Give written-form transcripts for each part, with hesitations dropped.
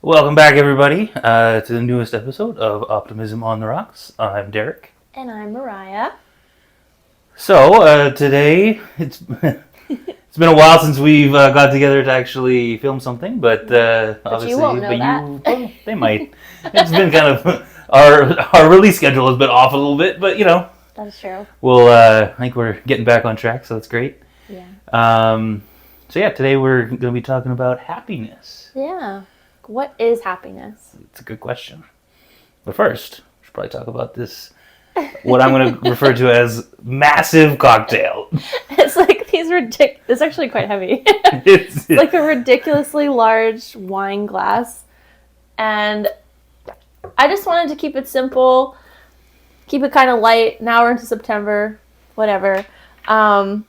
Welcome back, everybody, to the newest episode of Optimism on the Rocks. I'm Derek. And I'm Myria. So, today, it's it's been a while since we've got together to actually film something, but obviously, you won't know that. Well, they might. It's been kind of, our release schedule has been off a little bit, but, That's true. I think we're getting back on track, so that's great. Yeah. Today we're going to be talking about happiness. Yeah. What is happiness? It's a good question. But first, we should probably talk about this, what I'm going to refer to as massive cocktail. It's like these it's actually quite heavy. It's like a ridiculously large wine glass. And I just wanted to keep it simple, keep it kind of light. Now we're into September, whatever. I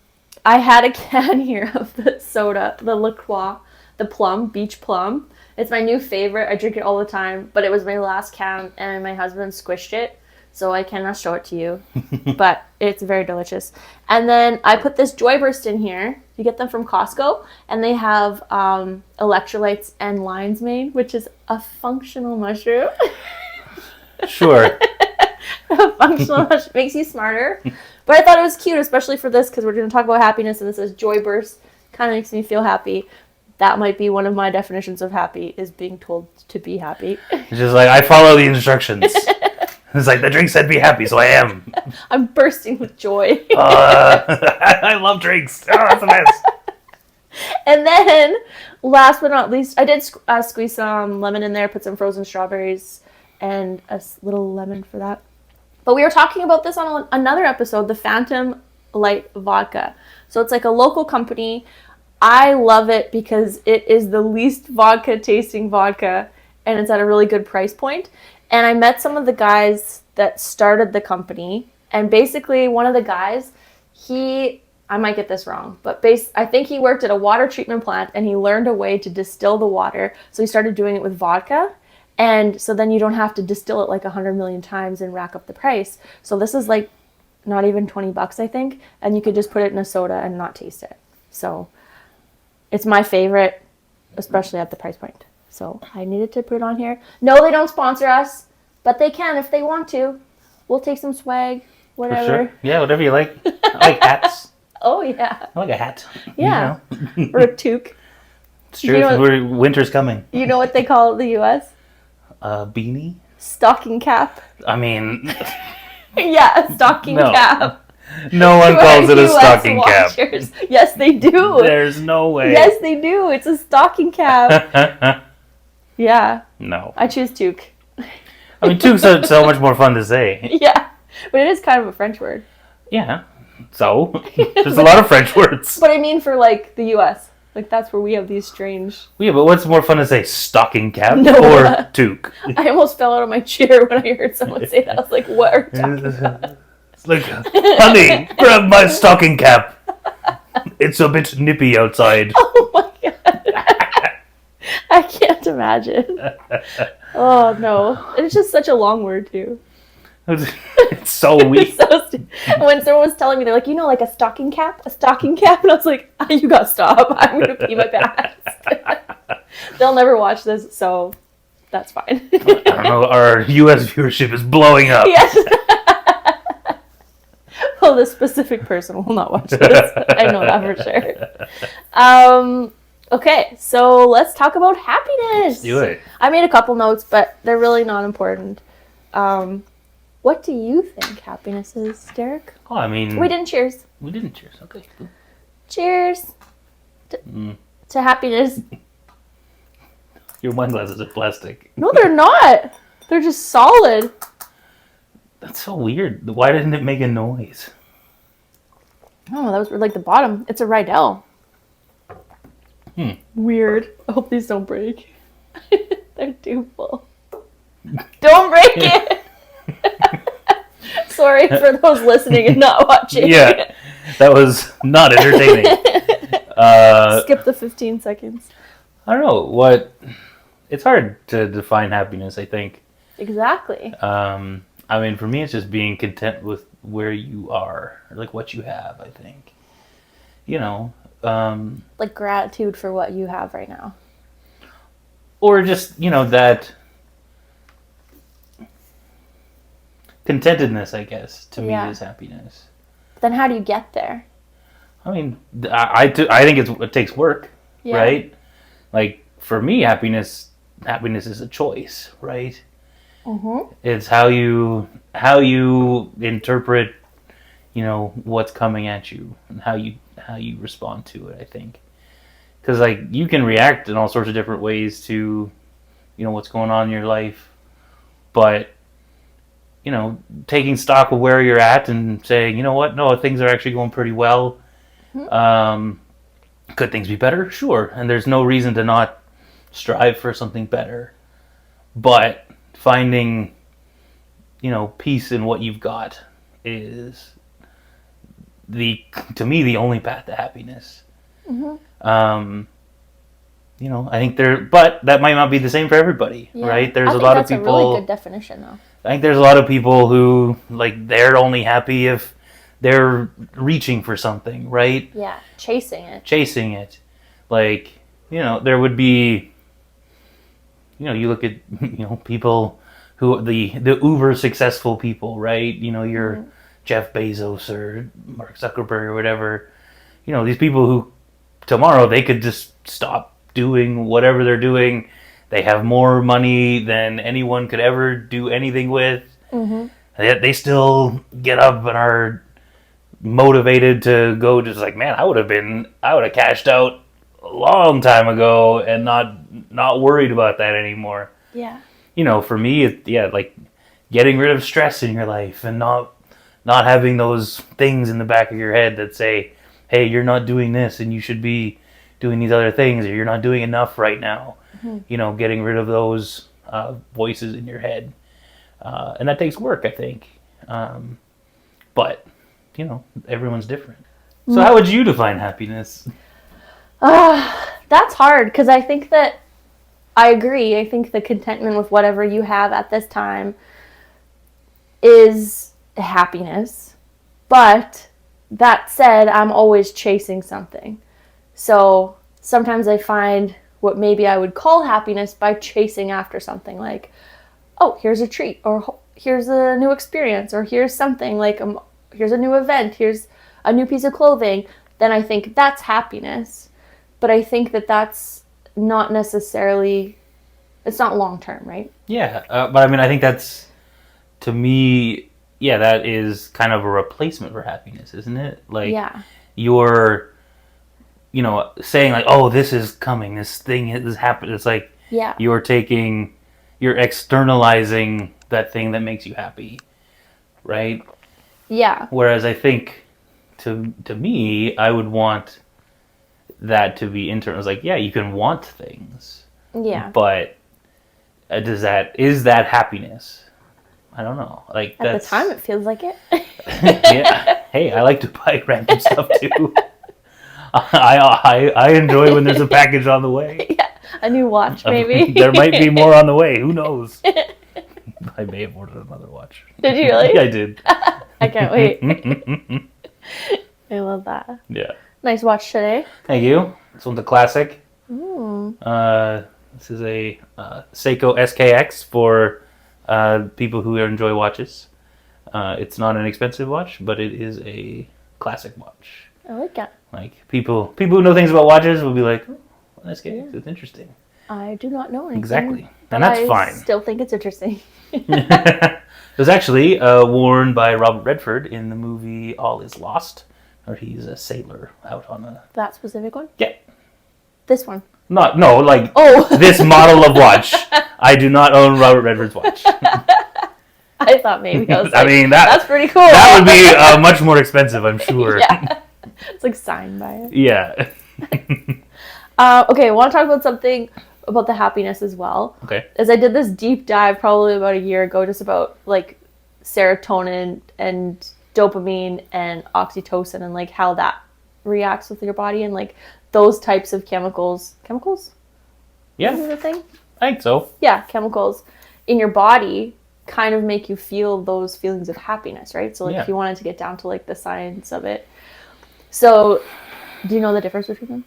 had a can here of the soda, the La Croix, the plum, beach plum. It's my new favorite. I drink it all the time, but it was my last can, and my husband squished it, so I cannot show it to you, but it's very delicious. And then I put this Joyburst in here. You get them from Costco, and they have electrolytes and lion's mane, which is a functional mushroom. Sure. A functional mushroom makes you smarter. But I thought it was cute, especially for this, because we're going to talk about happiness, and this is Joyburst. Kind of makes me feel happy. That might be one of my definitions of happy, is being told to be happy. It's just like, I follow the instructions. It's like, the drink said be happy, so I am. I'm bursting with joy. I love drinks. Oh, that's the best. And then, last but not least, I did squeeze some lemon in there, put some frozen strawberries, and a little lemon for that. But we were talking about this on another episode, the Phantom Light Vodka. So it's like a local company. I love it because it is the least vodka tasting vodka, and it's at a really good price point. And I met some of the guys that started the company, and basically one of the guys, I might get this wrong, but I think he worked at a water treatment plant, and he learned a way to distill the water, so he started doing it with vodka, and so then you don't have to distill it like 100 million times and rack up the price. So this is like not even $20, I think, and you could just put it in a soda and not taste it. So it's my favorite, especially at the price point. So I needed to put it on here. No, they don't sponsor us, but they can if they want to. We'll take some swag, whatever. For sure. Yeah, whatever you like. I like hats. Oh, yeah. I like a hat. Yeah. Or a toque. It's true. Winter's coming. You know what they call it in the U.S.? Beanie? Stocking cap. I mean... Yeah, a stocking cap. No one calls it a stocking cap. Yes, they do. There's no way. Yes, they do. It's a stocking cap. Yeah. No. I choose toque. I mean, toque's so much more fun to say. Yeah, but it is kind of a French word. Yeah. So, there's a lot of French words. But I mean for, like, the U.S. Like, that's where we have these strange... Yeah, but what's more fun to say, stocking cap or toque? I almost fell out of my chair when I heard someone say that. I was like, what are you talking about? It's like, honey, grab my stocking cap. It's a bit nippy outside. Oh my god. I can't imagine. Oh no. It's just such a long word too. It's so weak. When someone was telling me, they're like, like a stocking cap? A stocking cap? And I was like, you gotta stop. I'm gonna pee my pants. They'll never watch this, so that's fine. I don't know, our US viewership is blowing up. Yes. Well, this specific person will not watch this. I know that for sure. Okay, so let's talk about happiness. Let's do it. I made a couple notes, but they're really not important. What do you think happiness is, Derek? Oh, I mean... We didn't cheers. We didn't cheers. Okay. Cool. Cheers to happiness. Your wine glasses are plastic. No, they're not. They're just solid. That's so weird. Why didn't it make a noise? Oh, that was like the bottom. It's a Rydell. Weird. I hope these don't break. They're too full. Don't break it! Sorry for those listening and not watching. Yeah, that was not entertaining. Skip the 15 seconds. I don't know. It's hard to define happiness, I think. Exactly. I mean, for me, it's just being content with where you are, or like what you have, I think. Like gratitude for what you have right now. or just, that contentedness, I guess, to me Yeah. is happiness. Then how do you get there? I mean, I think it takes work, Yeah. right? Like, for me, happiness is a choice, right? Mm-hmm. It's how you interpret, what's coming at you, and how you respond to it, I think. Because, like, you can react in all sorts of different ways to, what's going on in your life, but, taking stock of where you're at and saying, you know what, no, things are actually going pretty well. Could things be better? Sure. And there's no reason to not strive for something better. But finding, peace in what you've got is to me, the only path to happiness. I think but that might not be the same for everybody, right? There's a lot of people. That's a really good definition, though. I think there's a lot of people who, like, they're only happy if they're reaching for something, right? Yeah, chasing it. Like, there would be, you look at, people who, the uber successful people, right? Your Jeff Bezos or Mark Zuckerberg or whatever. These people who tomorrow they could just stop doing whatever they're doing. They have more money than anyone could ever do anything with. Yet they still get up and are motivated to go. Just like, man, I would have cashed out a long time ago and not worried about that anymore. Yeah. For me, like getting rid of stress in your life and not having those things in the back of your head that say, hey, you're not doing this and you should be doing these other things, or you're not doing enough right now. Getting rid of those voices in your head. And that takes work, I think. But, everyone's different. So how would you define happiness? That's hard, because I think that I agree. I think the contentment with whatever you have at this time is happiness. But that said, I'm always chasing something. So sometimes I find what maybe I would call happiness by chasing after something, like, oh, here's a treat, or here's a new experience, or here's something, like, here's a new event, here's a new piece of clothing. Then I think that's happiness. But I think that that's not necessarily, it's not long term, right? Yeah, but I mean, I think that's, to me, that is kind of a replacement for happiness, isn't it? Like, you're, saying like, oh, this is coming, this thing is happening. It's like, you're externalizing that thing that makes you happy, right? Yeah. Whereas I think, to me, I would want that to be internal. It's like, you can want things. Yeah. But is that happiness? I don't know. Like, at the time, it feels like it. Yeah. Hey, I like to buy random stuff too. I enjoy when there's a package on the way. Yeah, a new watch, maybe. There might be more on the way. Who knows? I may have ordered another watch. Did you really? Yeah, I did. I can't wait. I love that. Yeah. Nice watch today. Thank you. This one's a classic. Ooh. This is a Seiko SKX for people who enjoy watches. It's not an expensive watch, but it is a classic watch. I like that. Like, people who know things about watches will be like, oh, SKX, it's interesting. I do not know anything. Exactly. And that's fine. I still think it's interesting. It was actually worn by Robert Redford in the movie All Is Lost, where he's a sailor out on a... That specific one? Yeah. This one? This model of watch. I do not own Robert Redford's watch. I thought maybe. I was like, I mean, that's pretty cool. That would be much more expensive, I'm sure. Yeah. It's like signed by it. Yeah. Okay, I want to talk about something about the happiness as well. Okay. As I did this deep dive probably about a year ago, just about like serotonin and dopamine and oxytocin and like how that reacts with your body and like those types of chemicals. Chemicals? Yeah. Is that a thing? I think so. Yeah, chemicals in your body kind of make you feel those feelings of happiness, right? So like if you wanted to get down to like the science of it. So do you know the difference between them?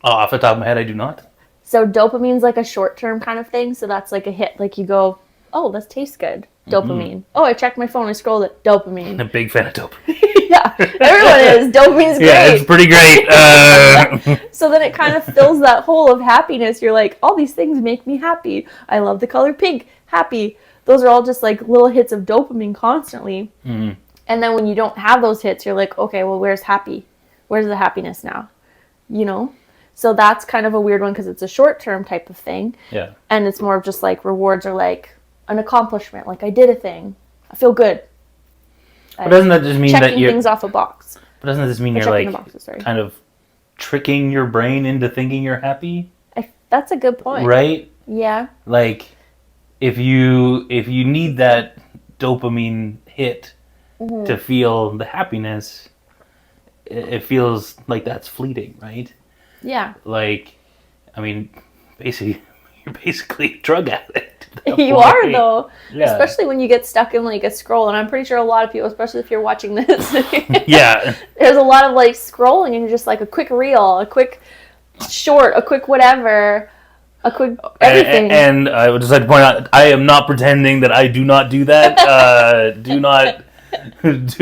Off the top of my head, I do not. So dopamine's like a short-term kind of thing. So that's like a hit. Like you go, oh, this tastes good. Dopamine. Oh, I checked my phone. I scrolled it. Dopamine. I'm a big fan of dopamine. Yeah, everyone is. Dopamine's great. Yeah, it's pretty great. So then it kind of fills that hole of happiness. You're like, all these things make me happy. I love the color pink. Happy. Those are all just like little hits of dopamine constantly. Mm-hmm. And then when you don't have those hits, you're like, okay, well, where's happy? Where's the happiness now? You know? So that's kind of a weird one because it's a short-term type of thing. Yeah. And it's more of just like rewards are like an accomplishment. Like I did a thing. I feel good. But doesn't that just mean that checking you're... things off a box. But doesn't that just mean Or you're checking like the boxes, sorry. kind of tricking your brain into thinking you're happy? That's a good point. Right? Yeah. Like if you need that dopamine hit to feel the happiness, it feels like that's fleeting, right? Yeah. Like, I mean, basically, you're basically a drug addict. You are, though. Yeah. Especially when you get stuck in, like, a scroll. And I'm pretty sure a lot of people, especially if you're watching this. Yeah. There's a lot of, like, scrolling and you're just, like, a quick reel, a quick short, a quick whatever, a quick everything. And I would just like to point out, I am not pretending that I do not do that. Do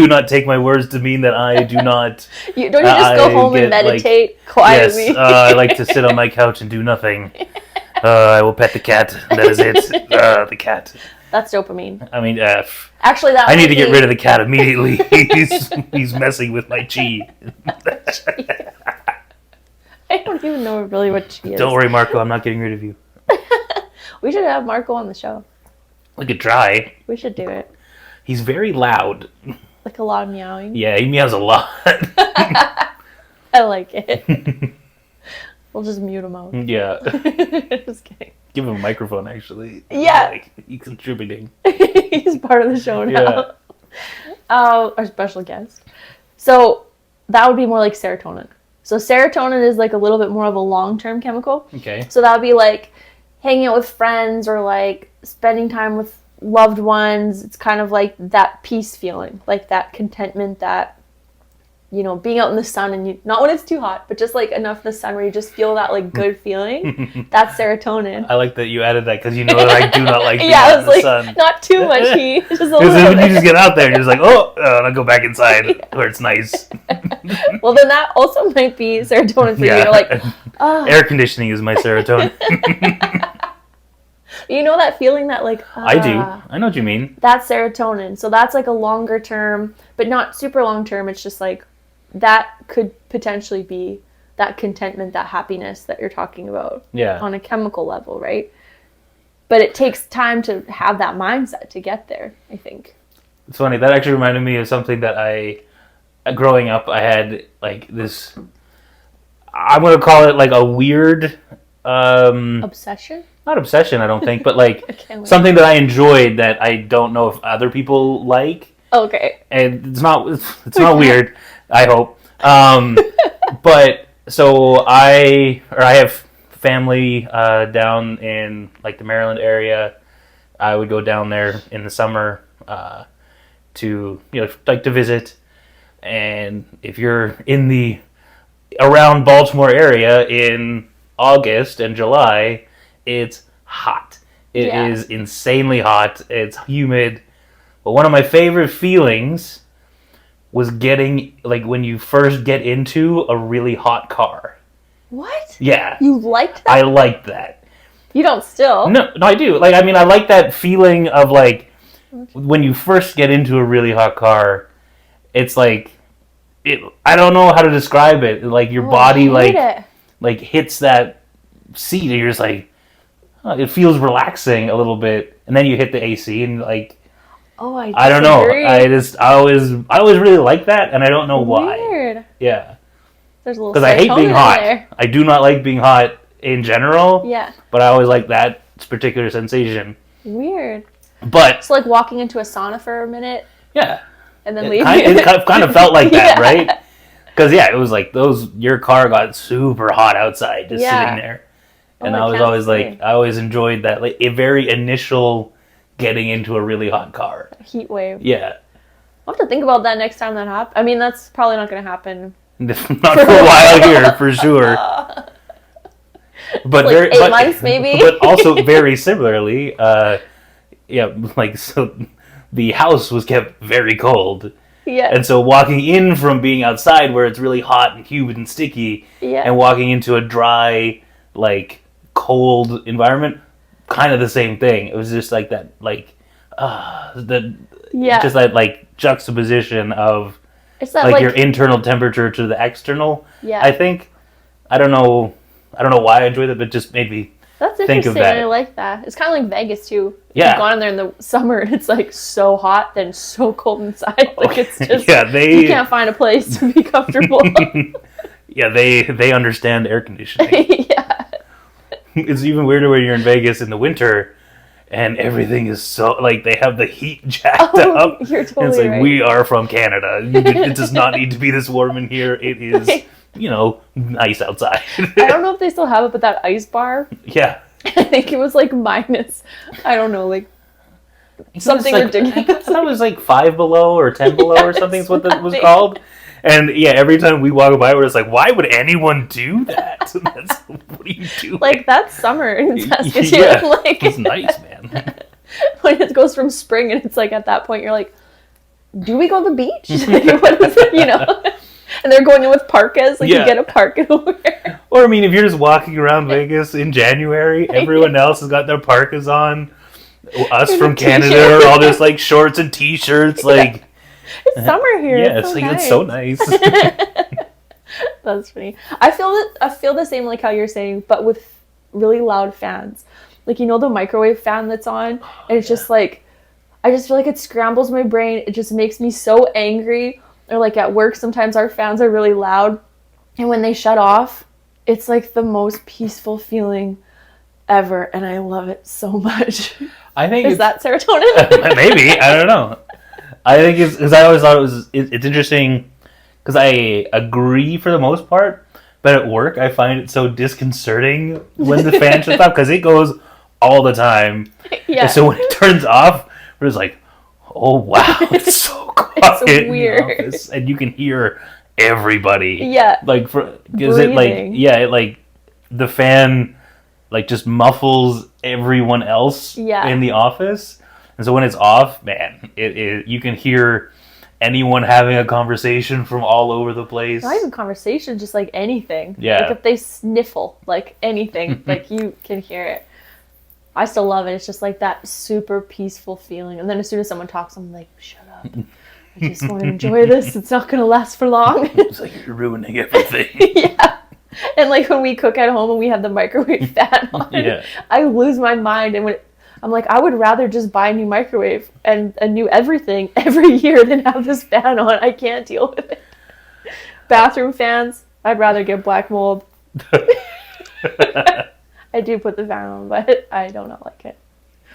not take my words to mean that I do not. Don't you just go home and meditate quietly? Yes, I like to sit on my couch and do nothing. I will pet the cat. That is it. The cat. That's dopamine. I mean, actually, that I need to get rid of the cat immediately. He's messing with my chi. I don't even know really what chi is. Don't worry, Marco. I'm not getting rid of you. We should have Marco on the show. We could try. We should do it. He's very loud. Like a lot of meowing. Yeah, he meows a lot. I like it. We'll just mute him out. Yeah. Just kidding. Give him a microphone, actually. Yeah. Like, he's contributing. He's part of the show now. Yeah. Our special guest. So that would be more like serotonin. So serotonin is like a little bit more of a long-term chemical. Okay. So that would be like hanging out with friends or like spending time with loved ones. It's kind of like that peace feeling, like that contentment, that, you know, being out in the sun and not when it's too hot, but just like enough in the sun where you just feel that like good feeling. That's serotonin. I like that you added that because you know that I do not like being Yeah, out I in was the like, sun. not too much heat, just a Because little when you bit. just get out there, you're just like, oh, and I'll go back inside where it's nice. Well, then that also might be serotonin for you. You're like, oh. Air conditioning is my serotonin. You know that feeling that like... I do. I know what you mean. That's serotonin. So that's like a longer term, but not super long term. It's just like, that could potentially be that contentment, that happiness that you're talking about. Yeah. On a chemical level, right? But it takes time to have that mindset to get there, I think. It's funny. That actually reminded me of something that growing up, I had like this, I'm going to call it like a weird... Obsession? Not obsession, I don't think, but like Okay, something that I enjoyed that I don't know if other people like. Okay. And it's not weird, I hope. But so I have family down in like the Maryland area. I would go down there in the summer to to visit. And if you're in the around Baltimore area in August and July, it's hot. It is insanely hot. It's humid. But one of my favorite feelings was getting, like, when you first get into a really hot car. What? Yeah. You liked that? I liked that. You don't still? No, I do. Like, I mean, I like that feeling of, like, when you first get into a really hot car, it's like, I don't know how to describe it. Like, your body, like hits that seat, and you're just like, it feels relaxing a little bit, and then you hit the AC, and like, I don't know. I always really like that, and I don't know why. Weird. Yeah. There's a little. Because I hate being hot. There. I do not like being hot in general. Yeah. But I always like that particular sensation. Weird. But it's like walking into a sauna for a minute. Yeah. And then leaving. It kind of felt like that, right? Because it was like your car got super hot outside, just sitting there. And I was always like, I always enjoyed that, like, a very initial getting into a really hot car. A heat wave. Yeah. I'll have to think about that next time that happens. I mean, that's probably not going to happen. Not for a while here, for sure. but like very 8 months maybe. But also very similarly, like so, the house was kept very cold. Yeah. And so walking in from being outside where it's really hot and humid and sticky, Yeah. and walking into a dry, like cold environment, kind of the same thing. It was just like that, like just that like juxtaposition of It's that like your internal temperature to the external. Yeah. I think I don't know why I enjoyed it, but it just made me That's think interesting. of that. I like that. It's kind of like Vegas too. Yeah. You've gone in there in the summer and it's like so hot, then so cold inside. Like it's just you can't find a place to be comfortable. Yeah, they understand air conditioning. Yeah. It's even weirder when you're in Vegas in the winter and everything is so like they have the heat jacked up. You're totally and it's like right. we are from Canada. It does not need to be this warm in here. It is, nice outside. I don't know if they still have it, but that ice bar, Yeah. I think it was like minus, I don't know, like something It's like, ridiculous. I thought it was like 5 below or 10 below or something is what that was something. called. And yeah, every time we walk by, we're just like, why would anyone do that? What are you doing? Like that's summer in Saskatoon. Yeah, Like it's nice, man. when it goes from spring and it's like at that point you're like, do we go to the beach? Like, what is it, And they're going in with parkas. Like you get a parka to wear. Or I mean, if you're just walking around Vegas in January, everyone else has got their parkas on. Us from Canada are all just like shorts and t-shirts, like. It's summer here. Yeah, it's so nice. That's funny. I feel the same like how you're saying, but with really loud fans. Like the microwave fan that's on, and it's just like I just feel like it scrambles my brain. It just makes me so angry. Or like at work, sometimes our fans are really loud, and when they shut off, it's like the most peaceful feeling ever, and I love it so much. I think is that serotonin? Maybe, I don't know. I think it's because I always thought it's interesting because I agree for the most part, but at work I find it so disconcerting when the fan shuts off because it goes all the time. Yeah. And so when it turns off, we're just like, oh wow, it's so quiet. It's weird. In the office, and you can hear everybody. Yeah. Like because it like the fan like just muffles everyone else in the office. And so when it's off, man, you can hear anyone having a conversation from all over the place. Not even conversation, just like anything. Yeah. Like if they sniffle, like anything, like you can hear it. I still love it. It's just like that super peaceful feeling. And then as soon as someone talks, I'm like, shut up. I just want to enjoy this. It's not going to last for long. It's like you're ruining everything. Yeah. And like when we cook at home and we have the microwave fan on, I lose my mind. And I'm like, I would rather just buy a new microwave and a new everything every year than have this fan on. I can't deal with it. Bathroom fans, I'd rather get black mold. I do put the fan on, but I do not like it.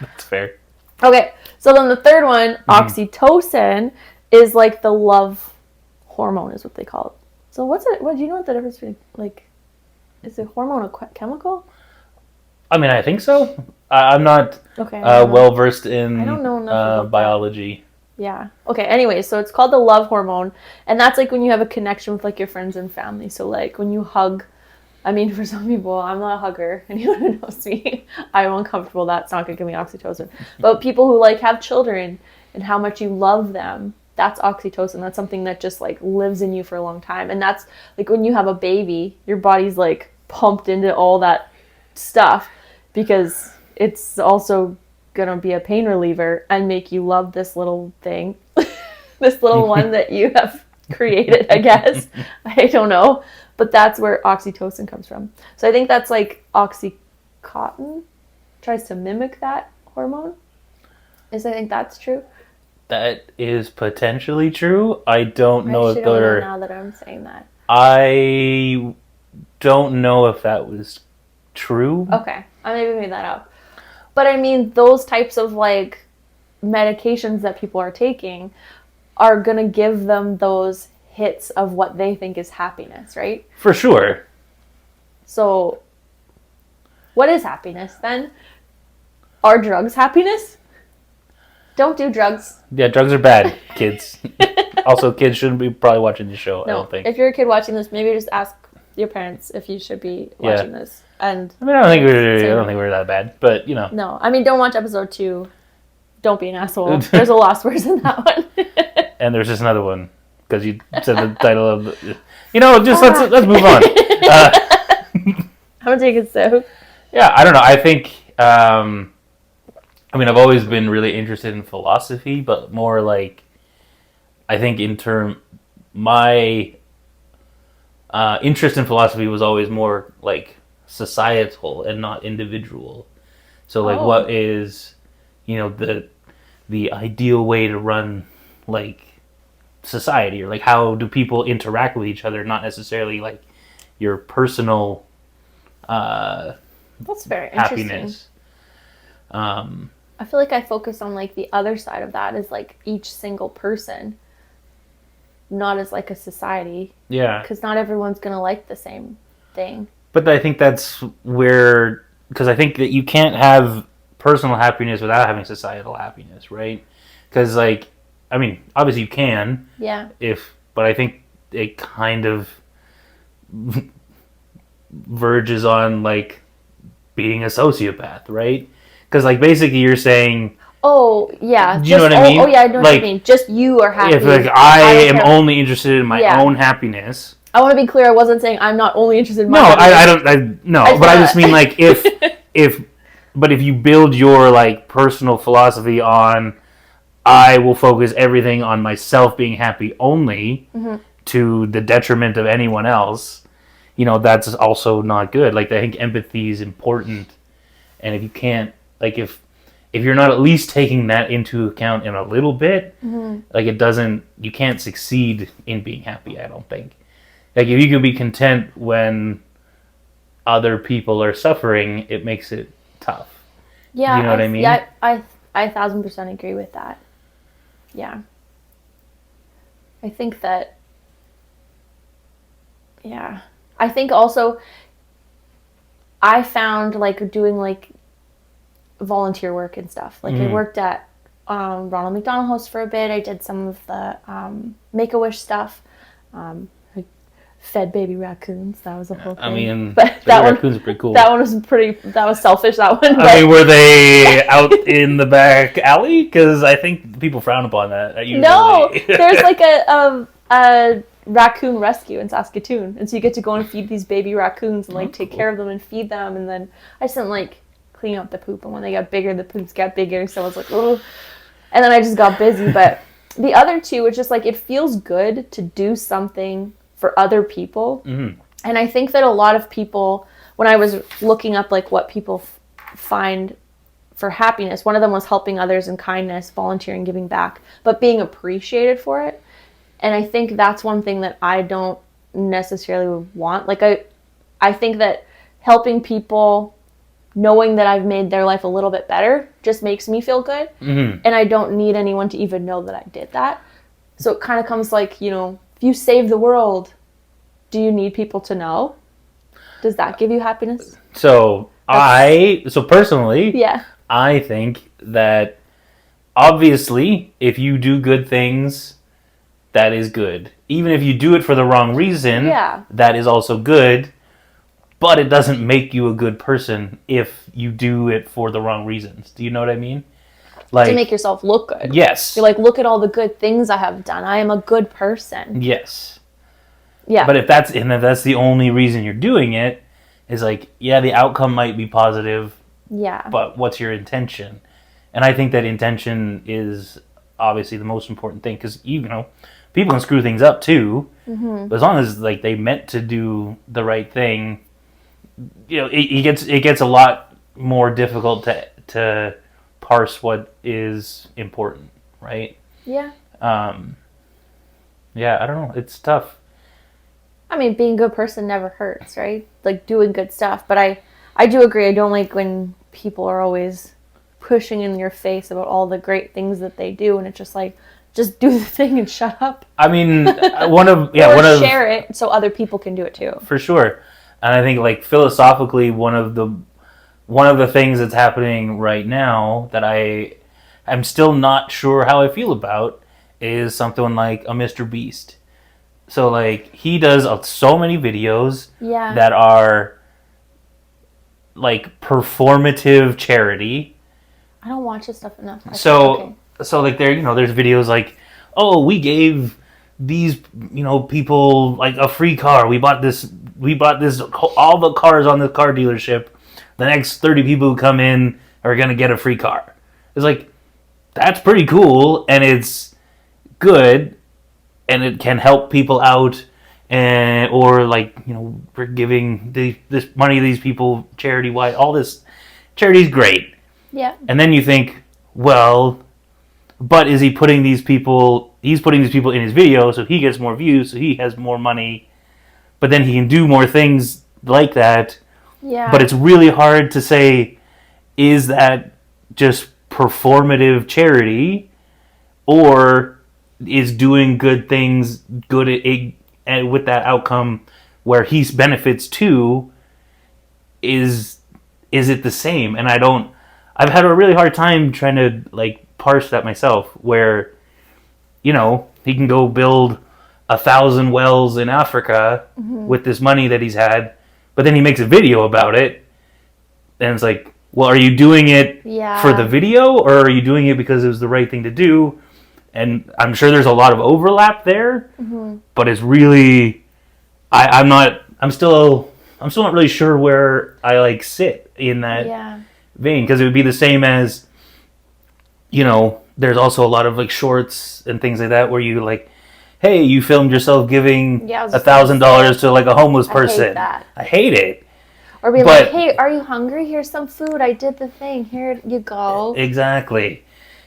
That's fair. Okay, so then the third one, oxytocin, is like the love hormone is what they call it. So what's it? What do you know what the difference between like? Is it hormone a chemical? I mean, I think so. I'm not well versed in I don't know enough biology. Yeah. Okay. Anyway, so it's called the love hormone, and that's like when you have a connection with like your friends and family. So like when you hug. I mean, for some people, I'm not a hugger. Anyone who knows me, I'm uncomfortable. That's not going to give me oxytocin. But people who like have children and how much you love them, that's oxytocin. That's something that just like lives in you for a long time. And that's like when you have a baby, your body's like pumped into all that stuff because it's also going to be a pain reliever and make you love this little thing, this little one that you have created, I guess. I don't know. But that's where oxytocin comes from. So I think that's like Oxycontin tries to mimic that hormone. I think that's true. That is potentially true. I don't know if they're... now that I'm saying that. I don't know if that was true. Okay. I maybe made that up. But I mean, those types of like medications that people are taking are going to give them those hits of what they think is happiness, right? For sure. So, what is happiness then? Are drugs happiness? Don't do drugs. Yeah, drugs are bad, kids. Also, kids shouldn't be probably watching the show, I don't think. If you're a kid watching this, maybe just ask your parents if you should be watching this. And I mean, I don't think we're that bad, but you know. No, I mean, don't watch episode 2. Don't be an asshole. There's a lost words in that one. And there's just another one because you said the title of the. You know, just let's move on. I'm gonna take a sip. Yeah, I don't know. I think. I mean, I've always been really interested in philosophy, but more like, I think my interest in philosophy was always more like societal and not individual. So like, what is, you know, the ideal way to run like society, or like how do people interact with each other, not necessarily like your personal that's very happiness. I feel like I focus on like the other side of that is like each single person, not as like a society. Yeah. Because not everyone's gonna like the same thing. But I think that's where, because I think that you can't have personal happiness without having societal happiness, right? Because like, I mean, obviously you can. Yeah. But I think it kind of verges on like being a sociopath, right? Because like basically you're saying, oh yeah, do you know what I mean? Oh yeah, I know like, what you mean. Just you are happy. If like I am only interested in my own happiness. I want to be clear. I wasn't saying I'm not only interested in my. No, I just mean like if you build your like personal philosophy on, I will focus everything on myself being happy only, to the detriment of anyone else. You know, that's also not good. Like, I think empathy is important, and if you can't, like, if you're not at least taking that into account in a little bit, like, you can't succeed in being happy, I don't think. Like, if you can be content when other people are suffering, it makes it tough. Yeah, you know what I mean? Yeah, I 1,000% agree with that. Yeah. I think that, yeah. I think also I found like doing like volunteer work and stuff. Like I worked at Ronald McDonald House for a bit. I did some of the Make-A-Wish stuff. I fed baby raccoons. That was a whole thing. I mean, but raccoons are pretty cool. That one was that was selfish, that one. I mean, were they out in the back alley? Because I think people frown upon that. No, there's like a raccoon rescue in Saskatoon, and so you get to go and feed these baby raccoons and like take care of them and feed them, and then I just didn't like clean up the poop, and when they got bigger the poops got bigger, so I was like, oh, and then I just got busy. But the other two, it's just like it feels good to do something for other people, and I think that a lot of people, when I was looking up like what people find for happiness, one of them was helping others in kindness, volunteering, giving back, but being appreciated for it. And I think that's one thing that I don't necessarily want. Like, I think that helping people, knowing that I've made their life a little bit better, just makes me feel good. And I don't need anyone to even know that I did that. So it kind of comes like, you know, if you save the world, do you need people to know? Does that give you happiness? So personally, yeah, I think that obviously if you do good things, that is good. Even if you do it for the wrong reason, that is also good. But it doesn't make you a good person if you do it for the wrong reasons. Do you know what I mean? Like, to make yourself look good. Yes. You're like, look at all the good things I have done. I am a good person. Yes. Yeah. But if that's the only reason you're doing it, is like, yeah, the outcome might be positive. Yeah. But what's your intention? And I think that intention is obviously the most important thing, because you know, people can screw things up too. But as long as like they meant to do the right thing, you know, it gets a lot more difficult to parse what is important, right? Yeah. Yeah, I don't know. It's tough. I mean, being a good person never hurts, right? Like doing good stuff. But I do agree. I don't like when people are always pushing in your face about all the great things that they do, and it's just like, just do the thing and shut up. I mean, share it so other people can do it too. For sure. And I think like philosophically, one of the things that's happening right now that I'm still not sure how I feel about is something like a Mr. Beast. So like he does so many videos Yeah. that are like performative charity. I don't watch this stuff enough. So like there's videos like, oh, we gave these people like a free car. We bought this all the cars on the car dealership. The next 30 people who come in are gonna get a free car. It's like, that's pretty cool, and it's good, and it can help people out, and or like we're giving this money to these people charity wise. All this charity's great. Yeah. And then you think, well, but is he putting these people? He's putting these people in his video, so he gets more views, so he has more money. But then he can do more things like that. Yeah. But it's really hard to say, is that just performative charity, or is doing good things good and with that outcome where he benefits too? Is it the same? And I've had a really hard time trying to like parse that myself, where he can go build 1,000 wells in Africa with this money that he's had, but then he makes a video about it, and it's like, well, are you doing it for the video, or are you doing it because it was the right thing to do? And I'm sure there's a lot of overlap there, but it's really, I'm still not really sure where I like sit in that vein, because it would be the same as, there's also a lot of like shorts and things like that where you like, hey, you filmed yourself giving $1,000 to like a homeless person. I hate it. Or be like, hey, are you hungry? Here's some food. I did the thing. Here you go. Exactly.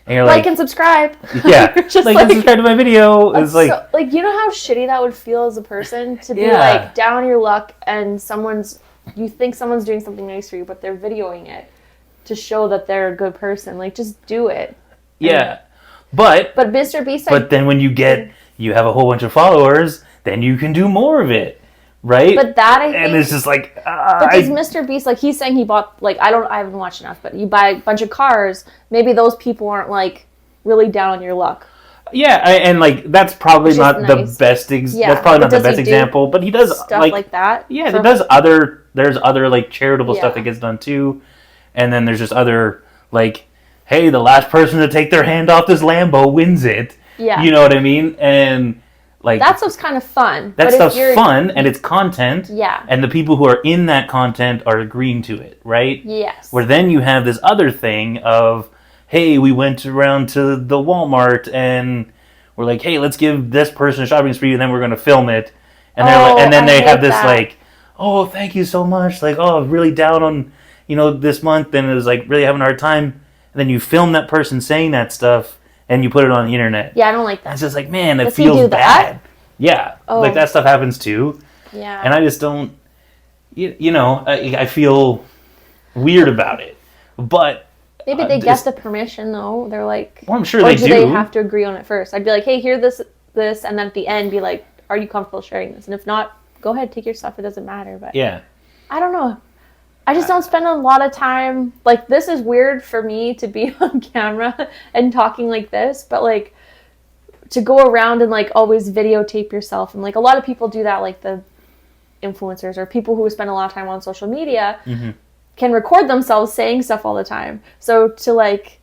And you're like and subscribe. Yeah. Just like and subscribe to my video. It's like, so, like, you know how shitty that would feel as a person to be like down on your luck, and you think someone's doing something nice for you, but they're videoing it to show that they're a good person. Like, just do it. Yeah. But Mr. Beast. But then when you have a whole bunch of followers, then you can do more of it. Right? But that I think, and it's just like, but does Mr. Beast, like, he's saying he bought, like, I haven't watched enough, but you buy a bunch of cars, maybe those people aren't like really down on your luck. Yeah, and like that's probably not the best that's probably not the best example, but he does stuff like that. Yeah, there's other like charitable stuff that gets done too. And then there's just other like, hey, the last person to take their hand off this Lambo wins it. Yeah. You know what I mean? And like, that stuff's kind of fun. That stuff's fun, and it's content. Yeah. And the people who are in that content are agreeing to it, right? Yes. Where then you have this other thing of, hey, we went around to the Walmart and we're like, hey, let's give this person a shopping spree, and then we're going to film it. And then they have this like, oh, thank you so much. Like, oh, really down on, this month, and it was like really having a hard time. And then you film that person saying that stuff, and you put it on the internet. Yeah, I don't like that. It's just like, man, it feels bad. Yeah, like that stuff happens too. Yeah. And I just don't, I feel weird about it. But maybe they get the permission though. They're like, well, I'm sure they do. Or do they have to agree on it first? I'd be like, hey, hear this, and then at the end, be like, are you comfortable sharing this? And if not, go ahead, take your stuff. It doesn't matter. But yeah, I don't know. I just don't spend a lot of time, like, this is weird for me to be on camera and talking like this, but, like, to go around and, like, always videotape yourself, and, like, a lot of people do that, like, the influencers or people who spend a lot of time on social media can record themselves saying stuff all the time. So to, like,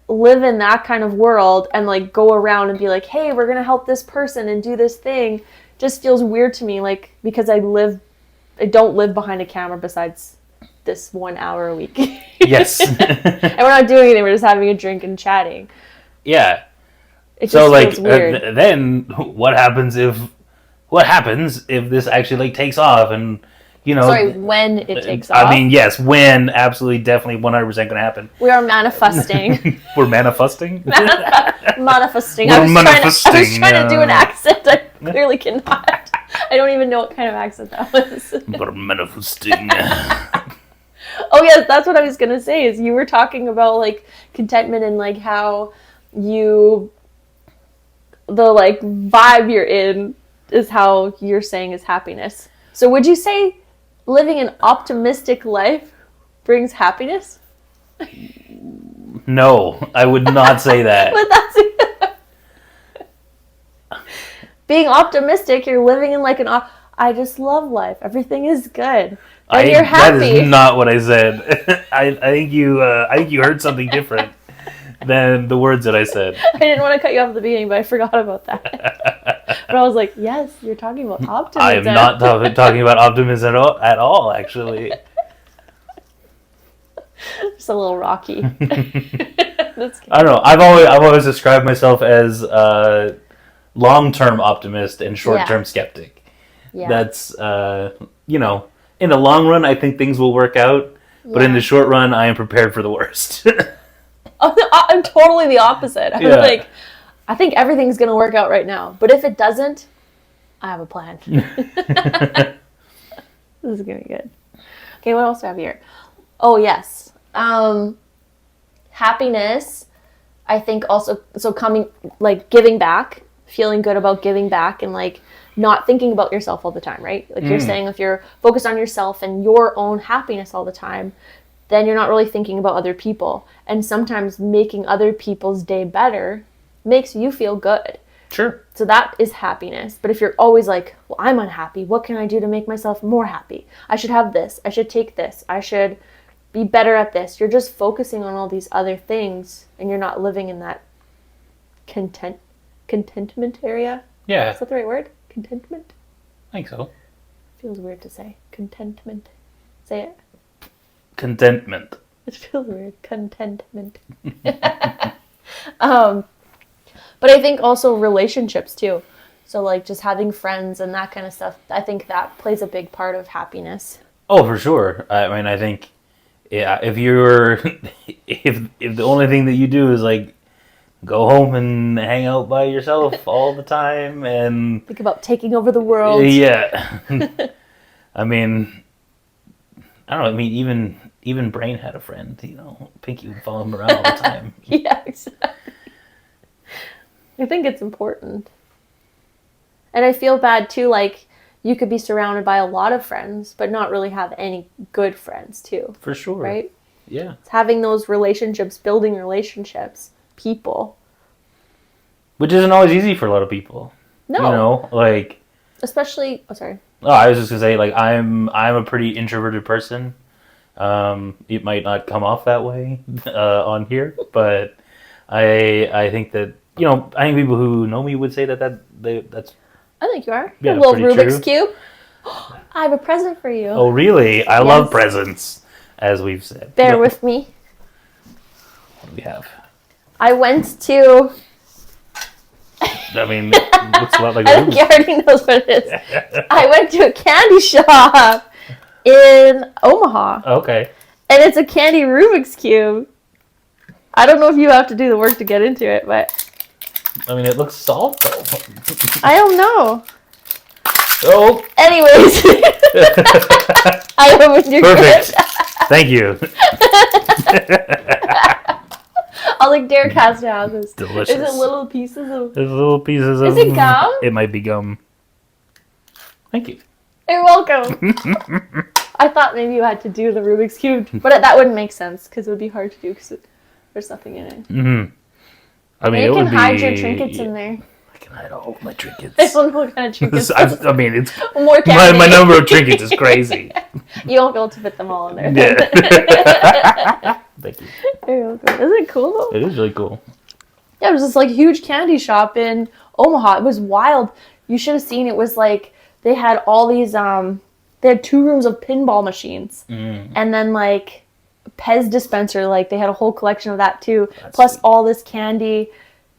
live in that kind of world and, like, go around and be like, hey, we're going to help this person and do this thing, just feels weird to me, like, because I don't live behind a camera besides this 1 hour a week. Yes. And we're not doing anything. We're just having a drink and chatting. Yeah. It just feels weird. Then what happens if this actually like takes off and Sorry, when it takes off. I mean, yes, when, absolutely, definitely 100% going to happen. We are manifesting. We're manifesting? Manifesting. We're I was trying to do an accent. I clearly cannot. I don't even know what kind of accent that was. We're manifesting. Oh, yes, that's what I was going to say, is you were talking about, like, contentment and, like, how the, like, vibe you're in is how you're saying is happiness. So would you say living an optimistic life brings happiness? No, I would not say that. But being optimistic, you're living in like I just love life. Everything is good. And you're happy. That is not what I said. I think you heard something different than the words that I said. I didn't want to cut you off at the beginning, but I forgot about that. But I was like, yes, you're talking about optimism. I am not talking about optimism at all, actually. Just a little rocky. I don't know. I've always described myself as a long-term optimist and short-term skeptic. Yeah. That's in the long run, I think things will work out, but in the short run, I am prepared for the worst. I'm totally the opposite. I'm like, I think everything's going to work out right now, but if it doesn't, I have a plan. This is going to be good. Okay, what else do I have here? Oh, yes. Happiness, I think also, so coming, like giving back, feeling good about giving back and like not thinking about yourself all the time, right? Like you're saying, if you're focused on yourself and your own happiness all the time, then you're not really thinking about other people. And sometimes making other people's day better makes you feel good. Sure. So that is happiness. But if you're always like, well, I'm unhappy, what can I do to make myself more happy? I should have this. I should take this. I should be better at this. You're just focusing on all these other things and you're not living in that contentment area. Yeah. Is that the right word? Contentment? I think so. Feels weird to say. Contentment. Say it. Contentment. It feels weird. Contentment. But I think also relationships too. So like just having friends and that kind of stuff, I think that plays a big part of happiness. Oh, for sure. I mean, I think, yeah, if the only thing that you do is like go home and hang out by yourself all the time and think about taking over the world. Yeah. I mean, I don't know. I mean, even Brain had a friend. Pinky would follow him around all the time. Yeah, exactly. I think it's important. And I feel bad too, like you could be surrounded by a lot of friends, but not really have any good friends too. For sure. Right? Yeah. It's having those relationships, building relationships, people. Which isn't always easy for a lot of people. No. Like. Especially, oh, sorry. Oh, I was just gonna say, like, I'm a pretty introverted person. It might not come off that way on here, but I think that I think people who know me would say that's. I think you are. Yeah, a little Rubik's Cube. I have a present for you. Oh, really? I love presents, as we've said. Bear with me. What do we have? I went to. I mean, it looks a lot like I think you already knows what it is. I went to a candy shop in Omaha. Okay. And it's a candy Rubik's Cube. I don't know if you have to do the work to get into it, but... I mean, it looks solved, though. I don't know. Oh. Anyways. I opened your Perfect. gift. Thank you. I was like, Derek has to have this. Delicious. Is it little pieces of... There's little pieces of... Is it gum? It might be gum. Thank you. You're welcome. I thought maybe you had to do the Rubik's Cube, but that wouldn't make sense because it would be hard to do because there's nothing in it. Mm-hmm. I mean, you it can would hide your trinkets in there. I can hide all of my trinkets. I don't know what kind of trinkets. I mean, it's more candy. My number of trinkets is crazy. You won't be able to fit them all in there. Yeah. Thank you. You're welcome. Isn't it cool though? It is really cool. Yeah, it was this like huge candy shop in Omaha. It was wild. You should have seen. It was like they had all these. They had 2 rooms of pinball machines, and then like Pez dispenser. Like they had a whole collection of that too. Plus sweet. All this candy.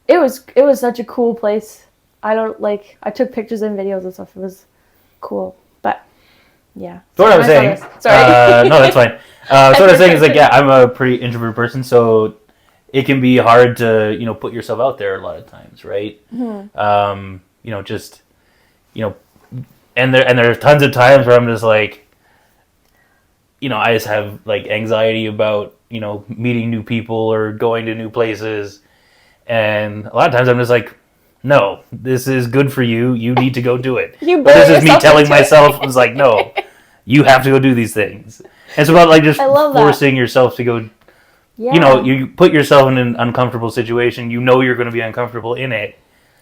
It was such a cool place. I took pictures and videos and stuff. It was cool, but yeah. So what I was saying. Sorry. No, that's fine. So what I was saying is like, yeah, I'm a pretty introverted person, so it can be hard to put yourself out there a lot of times, right? Mm-hmm. And there's tons of times where I'm just like, I just have like anxiety about meeting new people or going to new places, and a lot of times I'm just like, no, this is good for you. You need to go do it. But this is me telling myself, it's like, no, you have to go do these things. It's about like just forcing yourself to go. Yeah. You put yourself in an uncomfortable situation. You're going to be uncomfortable in it.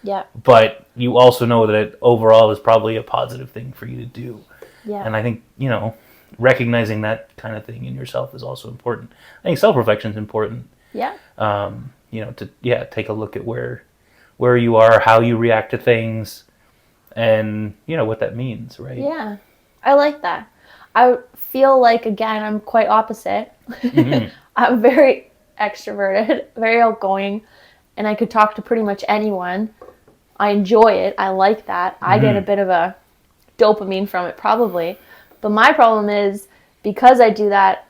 Yeah. But you also know that it overall is probably a positive thing for you to do. Yeah. And I think, recognizing that kind of thing in yourself is also important. I think self-reflection is important. Yeah. To take a look at where you are, how you react to things, and what that means, right? Yeah. I like that. I feel like, again, I'm quite opposite. Mm-hmm. I'm very extroverted, very outgoing, and I could talk to pretty much anyone. I enjoy it. I like that. I get a bit of a dopamine from it, probably. But my problem is, because I do that,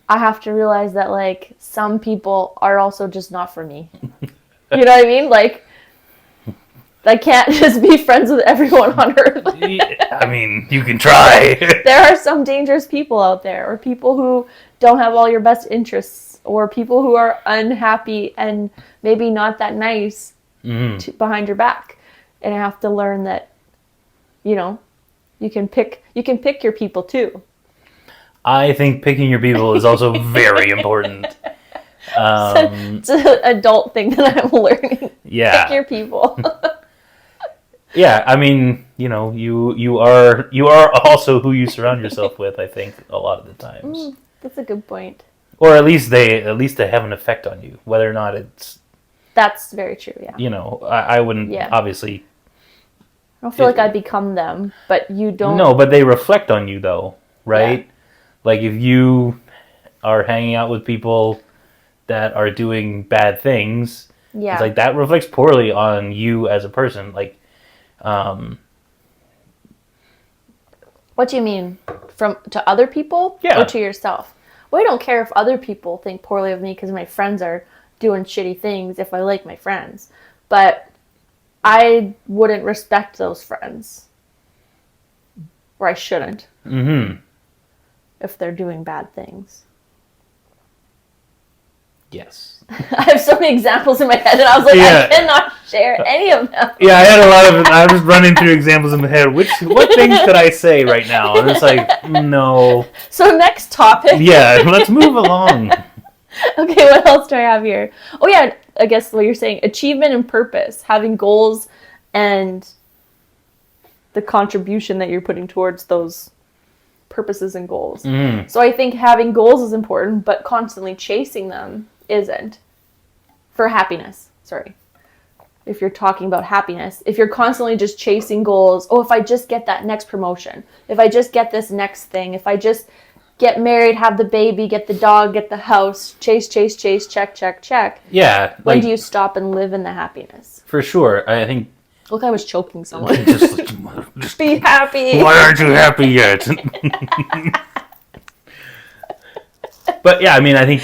I have to realize that, like, some people are also just not for me. You know what I mean? Like, I can't just be friends with everyone on earth. I mean, you can try. There are some dangerous people out there, or people who don't have all your best interests, or people who are unhappy and maybe not that nice behind your back. And I have to learn that, you can pick your people too. I think picking your people is also very important. It's an adult thing that I'm learning. Yeah. Pick your people. Yeah, I mean, you are also who you surround yourself with, I think, a lot of the times. That's a good point. Or at least they have an effect on you, whether or not it's... That's very true, yeah. I wouldn't, obviously... I don't feel like I become them, but you don't... No, but they reflect on you, though, right? Yeah. Like, if you are hanging out with people that are doing bad things, it's like that reflects poorly on you as a person. Like, what do you mean? To other people? Yeah. Or to yourself? Well, I don't care if other people think poorly of me because my friends are doing shitty things if I like my friends. But I wouldn't respect those friends. Or I shouldn't. Mm-hmm. If they're doing bad things. Yes. I have so many examples in my head, and I was like, I cannot share any of them. Yeah, I had a lot of... I was running through examples in my head. What things could I say right now? And it's like, no. So next topic. Yeah, let's move along. Okay, what else do I have here? Oh yeah, I guess what you're saying, achievement and purpose, having goals and the contribution that you're putting towards those purposes and goals. So I think having goals is important, but constantly chasing them isn't. For happiness, sorry. If you're talking about happiness, if you're constantly just chasing goals, if I just get that next promotion, if I just get this next thing, if I just get married, have the baby, get the dog, get the house, chase, check. Yeah. When do you stop and live in the happiness? For sure. I think... Look, I was choking someone. just be happy. Why aren't you happy yet? But yeah, I mean, I think,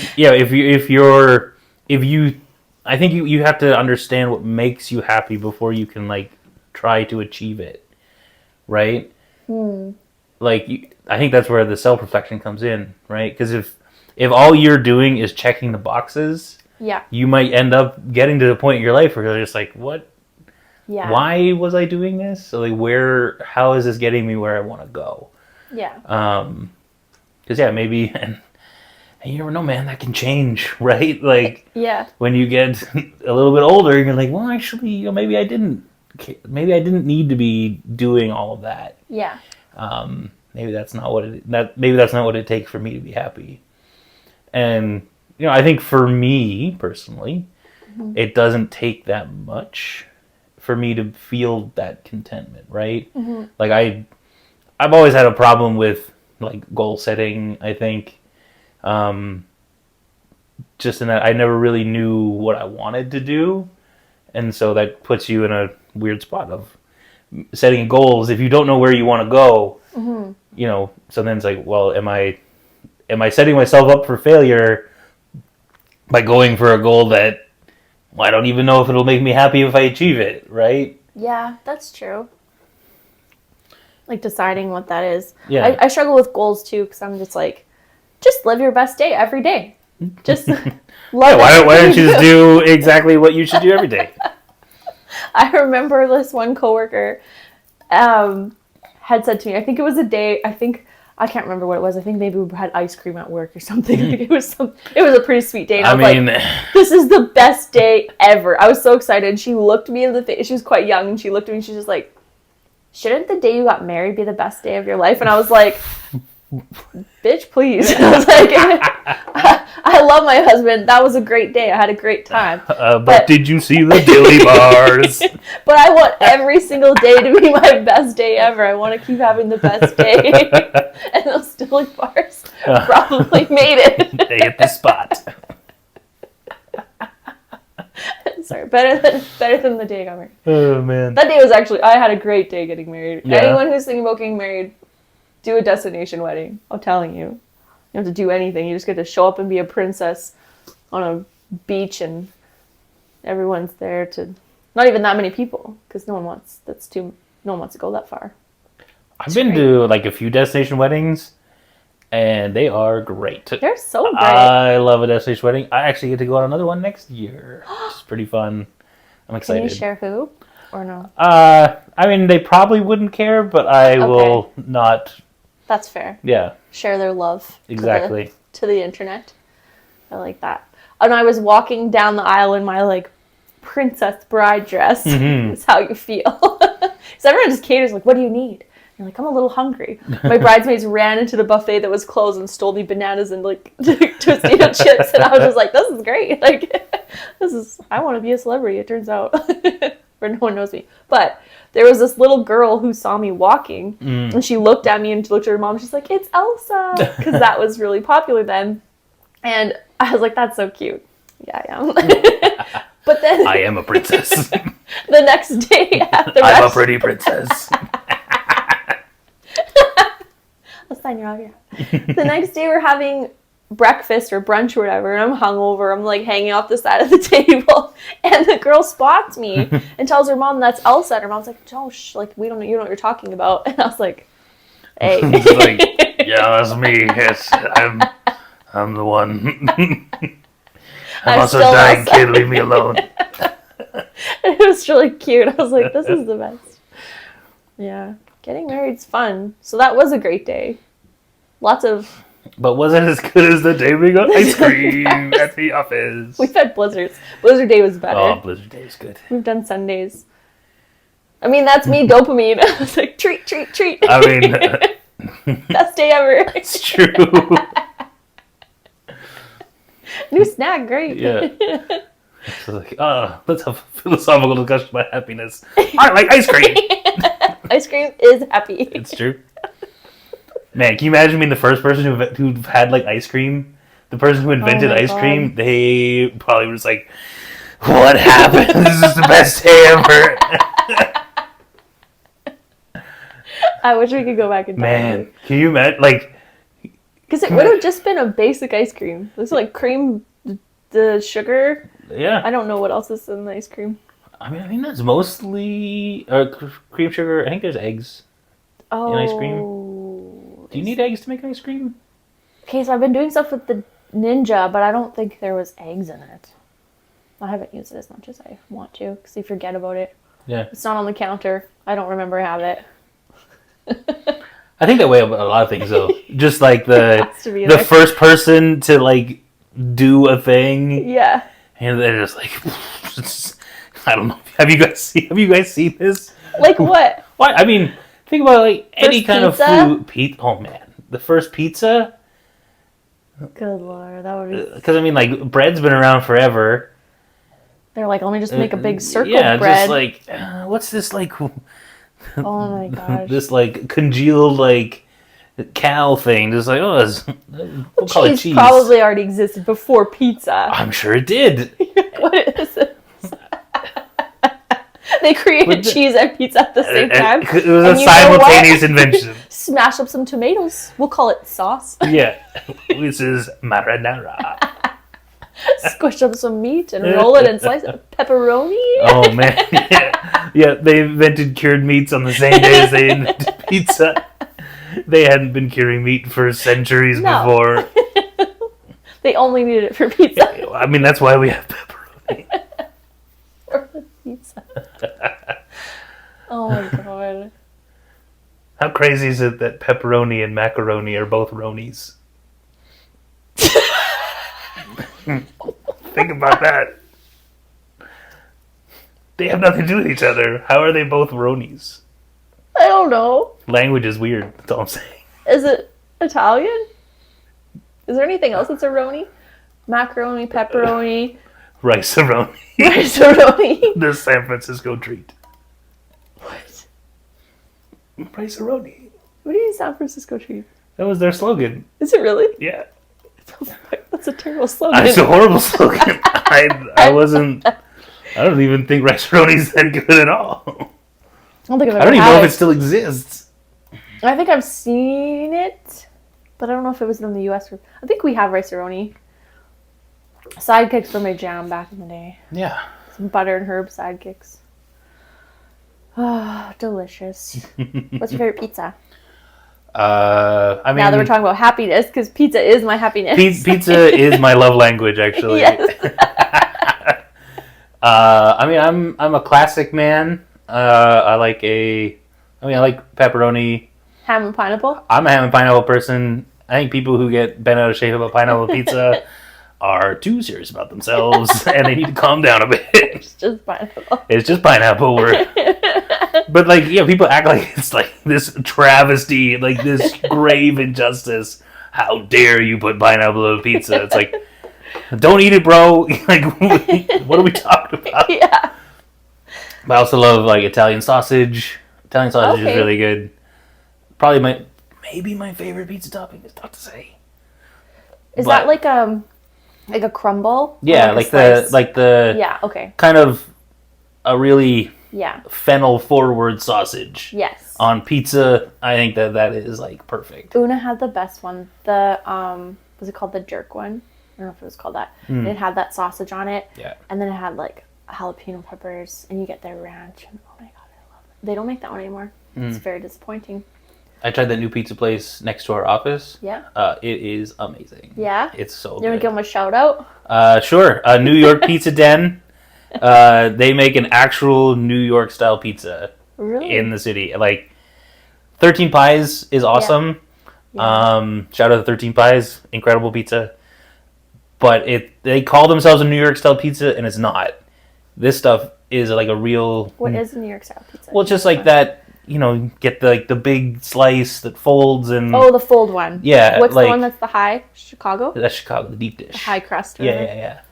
I think you have to understand what makes you happy before you can, like, try to achieve it. Right? Like, I think that's where the self-reflection comes in, right? Because if all you're doing is checking the boxes, you might end up getting to the point in your life where you're just like, what? Yeah. Why was I doing this? So, like, how is this getting me where I want to go? Yeah. Because, maybe, and you never know, man, that can change, right? Like, when you get a little bit older, you're like, well, actually, maybe I didn't need to be doing all of that. Yeah. Maybe that's not what it takes for me to be happy. And, I think for me, personally, it doesn't take that much for me to feel that contentment, right? Like, I've always had a problem with, like, goal setting, I think. Just in that I never really knew what I wanted to do. And so that puts you in a weird spot of setting goals. If you don't know where you want to go, so then it's like, well, am I setting myself up for failure by going for a goal that, well, I don't even know if it'll make me happy if I achieve it, right? Yeah, that's true. Like, deciding what that is. Yeah. I struggle with goals, too, because I'm just like, just live your best day every day. Just love it. Why don't you just do exactly what you should do every day? I remember this one coworker had said to me, I think it was a day, I can't remember what it was. I think maybe we had ice cream at work or something. Like it was a pretty sweet day. And I was like, this is the best day ever. I was so excited. She looked me in the face. She was quite young, and she looked at me and she's just like, shouldn't the day you got married be the best day of your life? And I was like, bitch, please. I was like, I love my husband. That was a great day. I had a great time. But did you see the dilly bars? But I want every single day to be my best day ever. I want to keep having the best day. And those dilly bars probably made it. They hit the spot. Sorry, better than the day I got married. Oh, man. That day was actually, I had a great day getting married. Yeah. Anyone who's thinking about getting married, do a destination wedding. I'm telling you. You don't have to do anything. You just get to show up and be a princess on a beach, and everyone's there to... Not even that many people, because no one wants to go that far. I've been to like a few destination weddings, and they are great. They're so great. I love a destination wedding. I actually get to go on another one next year, which is pretty fun. I'm excited. Can you share who or no? I mean, they probably wouldn't care, but I will not. That's fair. Yeah. Share their love. Exactly. To the internet. I like that. And I was walking down the aisle in my like princess bride dress. Mm-hmm. Is how you feel. Because everyone just caters like, what do you need? You're like, I'm a little hungry. My bridesmaids ran into the buffet that was closed and stole me bananas and like Tostito chips, and I was just like, this is great. Like, I want to be a celebrity, it turns out. Where no one knows me. But there was this little girl who saw me walking, and she looked at me and looked at her mom. She's like, it's Elsa. Because that was really popular then. And I was like, that's so cute. Yeah, I am. But then... I am a princess. The next day at the I'm a pretty princess. I'll sign your autograph. The next day we're having breakfast or brunch or whatever, and I'm hungover. I'm like hanging off the side of the table, and the girl spots me and tells her mom that's Elsa. And her mom's like, "Oh, you don't know what you're talking about." And I was like, "Hey." Like, yeah, that's me. Yes, I'm the one. I'm also dying, kid. Leave me alone. It was really cute. I was like, this is the best. Yeah. Getting married's fun. So that was a great day. Lots of... But was it as good as the day we got ice cream at the office? We've had blizzards. Blizzard day was better. Oh, Blizzard day is good. We've done Sundays. I mean, that's me, dopamine. I was like, treat, treat, treat. I mean... Best day ever. It's true. New snack, great. Yeah. So like, let's have a philosophical discussion about happiness. I like ice cream. Ice cream is happy. It's true. Man, can you imagine being the first person who had like ice cream? The person who invented ice cream, they probably were just like, what happened? This is the best day ever. I wish we could go back in time. Man, can you imagine, like... Because it would have just been a basic ice cream. This is like cream, the sugar. Yeah. I don't know what else is in the ice cream. I mean, I think that's mostly cream sugar. I think there's eggs in ice cream. Do you need eggs to make ice cream? Okay, so I've been doing stuff with the Ninja, but I don't think there was eggs in it. I haven't used it as much as I want to, because you forget about it. Yeah. It's not on the counter. I don't remember I have it. I think that way about a lot of things, though. Just like the there. first person to like do a thing. Yeah. And they're just like, I don't know. Have you guys seen this? Like what? What? I mean, think about like any kind pizza? of food. Oh man, the first pizza. Good lord, that would be. Because I mean, like bread's been around forever. They're like, let me just make a big circle bread. bread. Just like, what's this like? Oh my gosh. This like congealed like cow thing. Just like, we'll call it cheese. Probably already existed before pizza. I'm sure it did. What is this? They created cheese and pizza at the same time. It was a simultaneous invention. Smash up some tomatoes. We'll call it sauce. Yeah. This is marinara. Squish up some meat and roll it and slice it. Pepperoni. Oh, man. Yeah, they invented cured meats on the same day as they invented pizza. They hadn't been curing meat for centuries before. They only needed it for pizza. Yeah, I mean, that's why we have pepperoni. For pizza. Oh, my God. crazy is it that pepperoni and macaroni are both ronies? Think about that. They have nothing to do with each other. How are they both ronies? I don't know. Language is weird. That's all I'm saying. Is it Italian? Is there anything else that's a roni? Macaroni, pepperoni, Rice-a-roni. rice-a-roni. The San Francisco treat. What? Rice-a-roni. What do you mean San Francisco treat? That was their slogan. Is it really? Yeah. That's a terrible slogan. It's a horrible slogan. I wasn't... I don't even think rice-a-roni's that good at all. I don't think I've ever I don't even had know if it. it still exists. I think I've seen it, but I don't know if it was in the U.S. I think we have rice-a-roni. Sidekicks were my jam back in the day. Yeah. Some butter and herb sidekicks. Ah, delicious. What's your favorite pizza? I mean... Now that we're talking about happiness, because pizza is my happiness. Pizza is my love language, actually. Yes. I mean, I'm a classic man. I like pepperoni. Ham and pineapple? I'm a ham and pineapple person. I think people who get bent out of shape about pineapple pizza are too serious about themselves, and they need to calm down a bit. It's just pineapple. It's just pineapple. But like, yeah, people act like it's like this travesty, like this grave injustice. How dare you put pineapple on pizza? It's like, don't eat it, bro. Like, what are we talking about? Yeah. But I also love like Italian sausage. Italian sausage is really good. Probably maybe my favorite pizza topping. It's tough to say. Is that like a crumble? Yeah, like the yeah, okay. kind of a really Yeah. fennel forward sausage. Yes. On pizza, I think that is like perfect. Una had the best one. The was it called the jerk one? I don't know if it was called that. And it had that sausage on it. Yeah. And then it had like jalapeno peppers, and you get their ranch. And oh my god, I love it. They don't make that one anymore. It's very disappointing. I tried that new pizza place next to our office. Yeah. It is amazing. Yeah. It's so You good. want to give them a shout out? Sure. New York Pizza Den. They make an actual New York style pizza Really? in the city. Like 13 Pies is awesome. Yeah. Shout out to 13 Pies, incredible pizza. But they call themselves a New York style pizza, and it's not. This stuff is like a real. What is a New York style pizza? Well, it's just like that. You know, get the big slice that folds and. Oh, the fold one. Yeah. What's like, the one that's the high? Chicago? That's Chicago, the deep dish. The high crust. Yeah.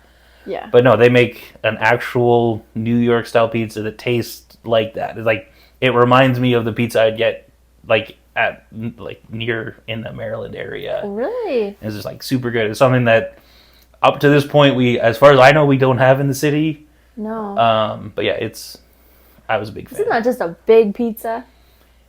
Yeah. But no, they make an actual New York style pizza that tastes like that. It's like it reminds me of the pizza I'd get like at like near in the Maryland area. Really? It's just like super good. It's something that up to this point as far as I know, we don't have in the city. No. But yeah, I was a big fan. Isn't that just a big pizza?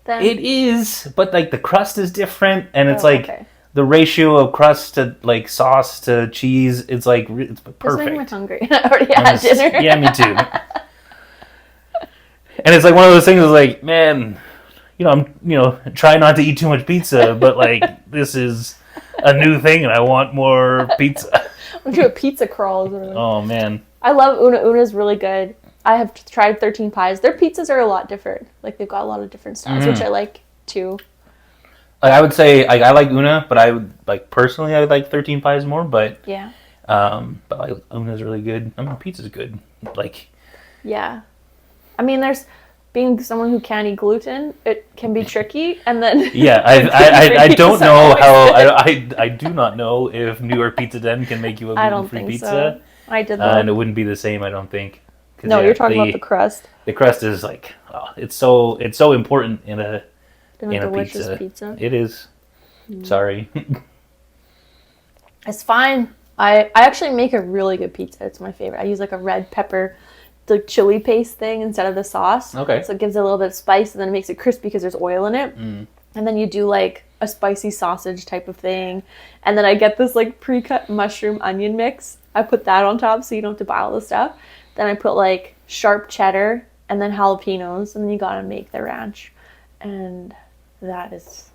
Then? It is, but like the crust is different, and it's okay. the ratio of crust to like sauce to cheese. It's like it's perfect. It's making me hungry. I already had dinner. Yeah, me too. And it's like one of those things. Is like, man, I'm try not to eat too much pizza, but like this is a new thing, and I want more pizza. I'm doing pizza crawls. Oh man, I love Una. Una's really good. I have tried 13 Pies. Their pizzas are a lot different. Like they've got a lot of different styles, which I like too. Like I would say, like I like Una, but I would like personally, I would like 13 Pies more. But yeah, but like Una's really good. I mean, pizza's good. Like yeah, I mean, there's being someone who can't eat gluten, it can be tricky, and then yeah, I don't know how I do not know if New York Pizza Den can make you a gluten-free pizza. So. I did that, and it wouldn't be the same, I don't think. No, you're talking about the crust. The crust is like it's so important in a delicious pizza. It is. Sorry. It's fine. I actually make a really good pizza. It's my favorite. I use like a red pepper, the chili paste thing instead of the sauce. Okay. So it gives it a little bit of spice, and then it makes it crispy because there's oil in it. And then you do like a spicy sausage type of thing, and then I get this like pre-cut mushroom onion mix. I put that on top so you don't have to buy all the stuff. Then I put like sharp cheddar and then jalapenos, and then you gotta make the ranch. And that is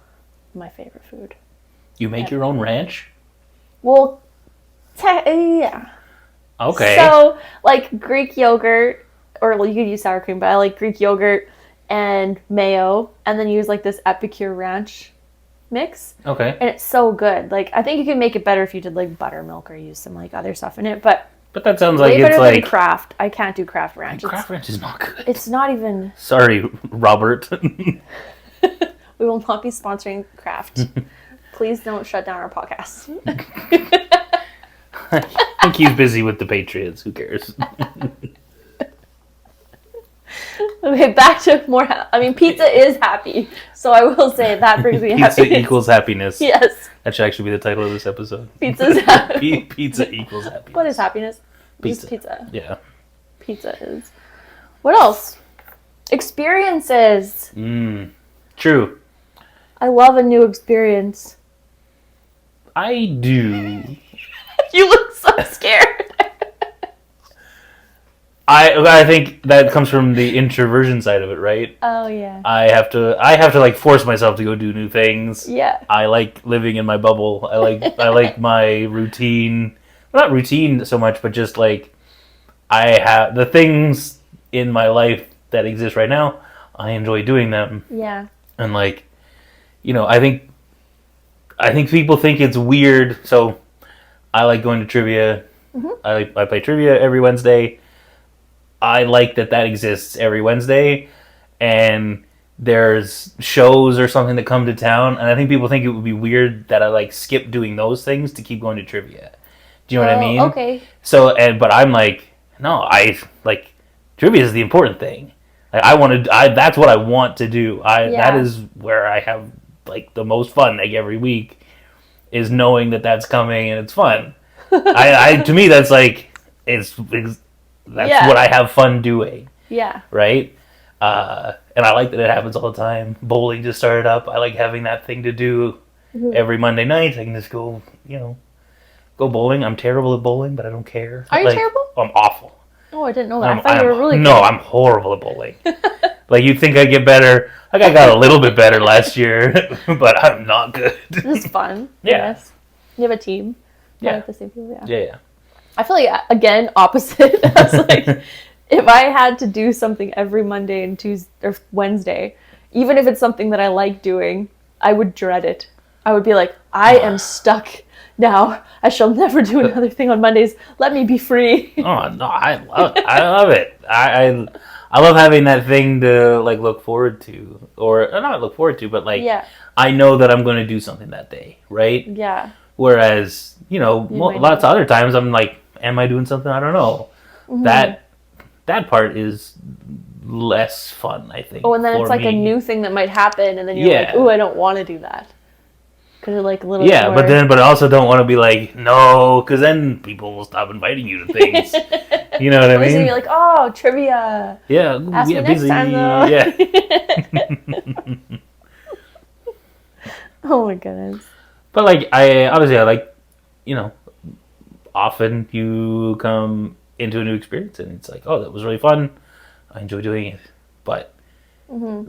my favorite food. You make your own ranch? Well, yeah. Okay. So, like Greek yogurt, or you could use sour cream, but I like Greek yogurt and mayo, and then use like this Epicure ranch mix. Okay. And it's so good. Like, I think you can make it better if you did like buttermilk or use some like other stuff in it, but that sounds like way better it's than like Kraft. I can't do Kraft ranch. Kraft Ranch is not good. It's not even. Sorry, Robert. We will not be sponsoring Kraft. Please don't shut down our podcast. I think he's busy with the Patriots. Who cares? Okay, back to more. I mean, pizza is happy, so I will say that brings me happiness. Pizza equals happiness. Yes. That should actually be the title of this episode. Pizza's happy. Pizza equals happiness. What is happiness? Pizza. Just pizza. Yeah. Pizza is. What else? Experiences. True. I love a new experience. I do. You look so scared. I think that comes from the introversion side of it, right? Oh yeah. I have to like force myself to go do new things. Yeah. I like living in my bubble. I like my routine. Well, not routine so much, but just like I have the things in my life that exist right now. I enjoy doing them. Yeah. And like, I think people think it's weird. So I like going to trivia. Mm-hmm. I play trivia every Wednesday. I like that exists every Wednesday, and there's shows or something that come to town, and I think people think it would be weird that I like skip doing those things to keep going to trivia. Do you know what I mean? Okay. So, but I'm like, no, I like trivia is the important thing. Like that's what I want to do. That is where I have like the most fun like every week is knowing that that's coming and it's fun. To me that's like that's what I have fun doing. Yeah. Right? And I like that it happens all the time. Bowling just started up. I like having that thing to do every Monday night. I can just go, go bowling. I'm terrible at bowling, but I don't care. Are you terrible? I'm awful. Oh, I didn't know that. I thought you were really good. No, I'm horrible at bowling. Like, you'd think I'd get better. Like, I got a little bit better last year, but I'm not good. It's fun. Yeah. Yes. You have a team. Yeah. Like the same people, Yeah. I feel like, again, opposite. I was like, if I had to do something every Monday and Tuesday or Wednesday, even if it's something that I like doing, I would dread it. I would be like, I am stuck now. I shall never do another thing on Mondays. Let me be free. Oh no, I love it. I love having that thing to like look forward to, or not look forward to, but like I know that I'm going to do something that day, right? Yeah. Whereas lots of other times I'm like, am I doing something? I don't know. Mm-hmm. That part is less fun, I think. Oh, and then it's like a new thing that might happen, and then you're like, "Ooh, I don't want to do that." Because you're like a little. Yeah, more... but I also don't want to be like, no, because then people will stop inviting you to things. You know what I mean? So you're like, "Oh, trivia." Yeah, ask me next busy. time though. Yeah. Oh my goodness. But like, I like, often you come into a new experience and it's like, oh, that was really fun. I enjoy doing it. But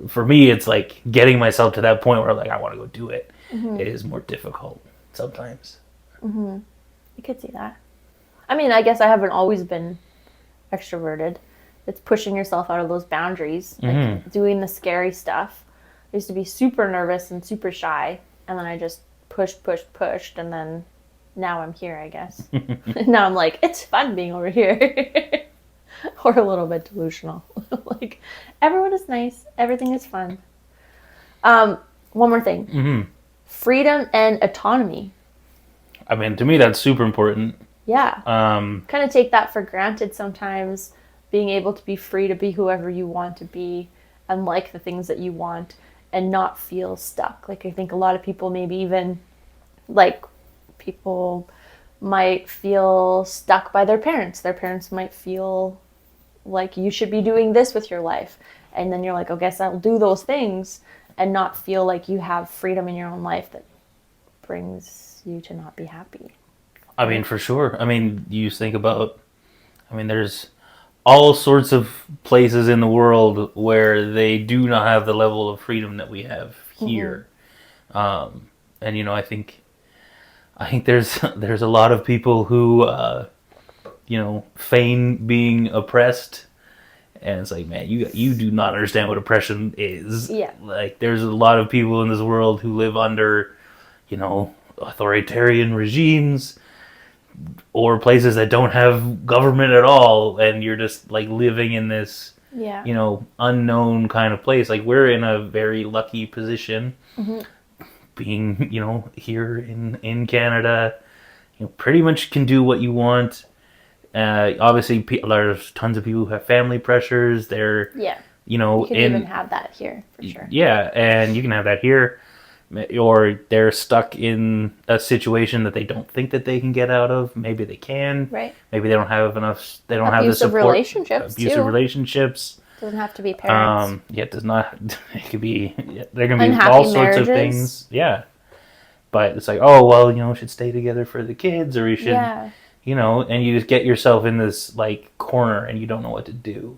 for me, it's like getting myself to that point where like I want to go do it. It is more difficult sometimes. You could see that. I mean, I guess I haven't always been extroverted. It's pushing yourself out of those boundaries, like doing the scary stuff. I used to be super nervous and super shy, and then I just pushed, and then now I'm here, I guess. Now I'm like, it's fun being over here. Or a little bit delusional. Like, everyone is nice. Everything is fun. One more thing. Freedom and autonomy. I mean, to me, that's super important. Yeah. Kind of take that for granted sometimes, being able to be free to be whoever you want to be and like the things that you want and not feel stuck. Like, I think a lot of people, maybe even, like, people might feel stuck by their parents. Their parents might feel like you should be doing this with your life. And then you're like, I guess I'll do those things and not feel like you have freedom in your own life that brings you to not be happy. I mean, for sure. I mean, you think about, there's all sorts of places in the world where they do not have the level of freedom that we have here. And, I think there's a lot of people who, feign being oppressed And it's like, man, you do not understand what oppression is. Yeah. Like, there's a lot of people in this world who live under, authoritarian regimes or places that don't have government at all, and you're just like living in this, Yeah. unknown kind of place. Like, we're in a very lucky position, being, here in Canada. Pretty much can do what you want. Obviously, there's tons of people who have family pressures. They're, You can even have that here, for sure. Yeah, and you can have that here. Or they're stuck in a situation that they don't think that they can get out of. Maybe they can. Right. Maybe they don't have enough. They don't have the support. Abusive relationships. Doesn't have to be parents. It does not. It could be. There can be Unhappy all sorts marriages. of things. Yeah. But it's like, oh well, we should stay together for the kids, or we should, and you just get yourself in this like corner, and you don't know what to do,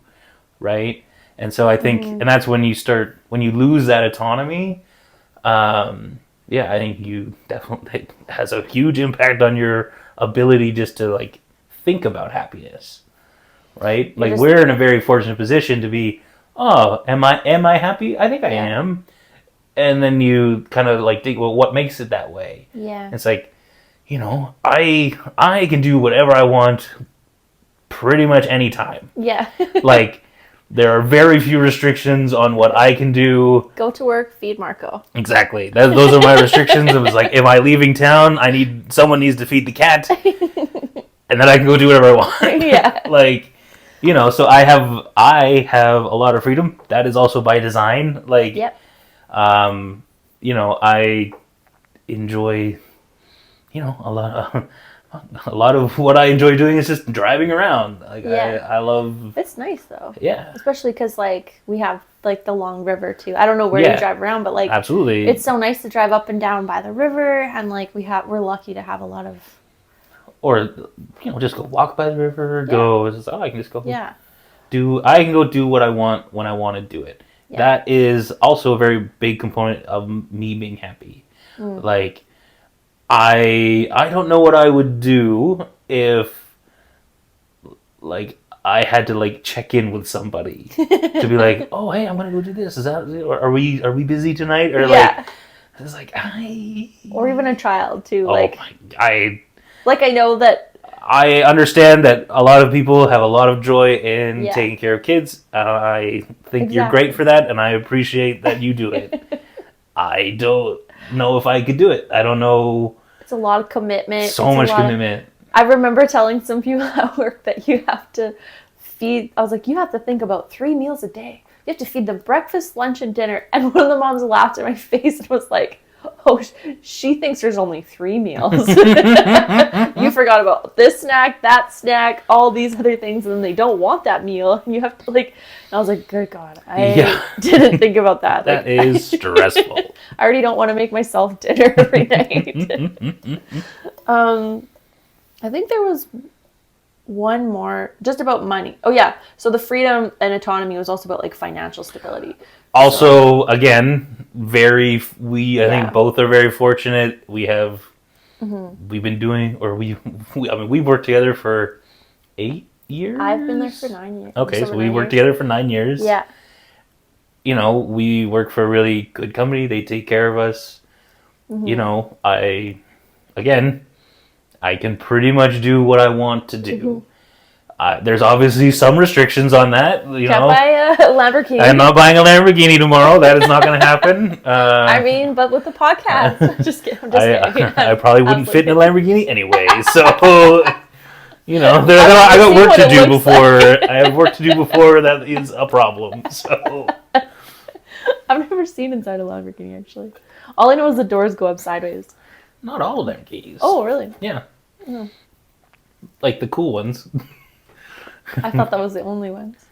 right? And so I think, and that's when you lose that autonomy. I think you definitely, it has a huge impact on your ability just to like think about happiness, right? Like, we're in a very fortunate position to be, oh, am I happy? I think I am. And then you kind of like think, well, what makes it that way? Yeah. It's like, I can do whatever I want pretty much anytime. Yeah. Like, there are very few restrictions on what I can do. Go to work, feed Marco. Exactly. Those are my restrictions. It was like, am I leaving town? Someone needs to feed the cat. And then I can go do whatever I want. Yeah. Like, so I have a lot of freedom. That is also by design. Like, yep. I enjoy, a lot of what I enjoy doing is just driving around. Like, I love. It's nice though. Yeah. Especially because like we have like the long river too. I don't know where you drive around, but like absolutely, it's so nice to drive up and down by the river, and like we're lucky to have a lot of. Or just go walk by the river. I can just go. Yeah. I can go do what I want when I want to do it. Yeah. That is also a very big component of me being happy. Like, I don't know what I would do if, like, I had to like check in with somebody to be like, oh hey, I'm gonna go do this. Is that, or are we busy tonight? Or like, it's like or even a child too. Oh, like I know that. I understand that a lot of people have a lot of joy in taking care of kids. I think you're great for that, and I appreciate that you do it. I don't know if I could do it. I don't know. It's a lot of commitment. So much commitment. I remember telling some people at work that you have to feed. I was like, you have to think about 3 meals a day. You have to feed them breakfast, lunch, and dinner. And one of the moms laughed in my face and was like, oh, she thinks there's only 3 meals. You forgot about this snack, that snack, all these other things, and then they don't want that meal. And you have to, like, and I was like, good God, I didn't think about that. That is stressful. I already don't want to make myself dinner every night. I think there was one more, just about money. Oh, yeah. So the freedom and autonomy was also about, like, financial stability. Also, again, I think both are very fortunate. We've been doing, we've worked together for 8 years. I've been there for 9 years. Okay, so we worked together for 9 years. Yeah. We work for a really good company. They take care of us. I can pretty much do what I want to do. There's obviously some restrictions on that. Can't buy a Lamborghini. I'm not buying a Lamborghini tomorrow. That is not going to happen. But with the podcast, I'm just kidding. I probably wouldn't fit in a Lamborghini anyway. So, I got work to do before. I have work to do before that is a problem. So, I've never seen inside a Lamborghini actually. All I know is the doors go up sideways. Not all Lamborghinis. Oh, really? Yeah. Like the cool ones. I thought that was the only ones.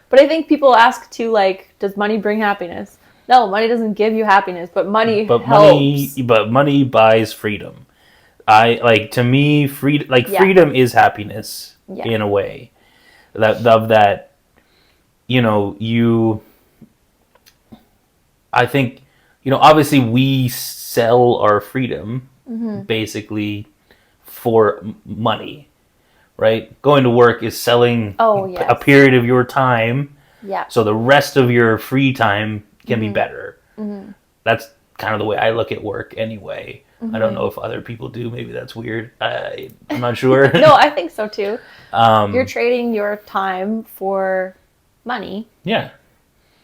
But I think people ask too, like, does money bring happiness? No, money doesn't give you happiness, but money helps. Money buys freedom. To me, freedom is happiness in a way. I think, obviously we sell our freedom basically for money, right? Going to work is selling Oh, yes. a period of your time, Yeah. so the rest of your free time can be better. Mm-hmm. That's kind of the way I look at work anyway. Mm-hmm. I don't know if other people do. Maybe that's weird. I'm not sure. No, I think so too. You're trading your time for money. Yeah.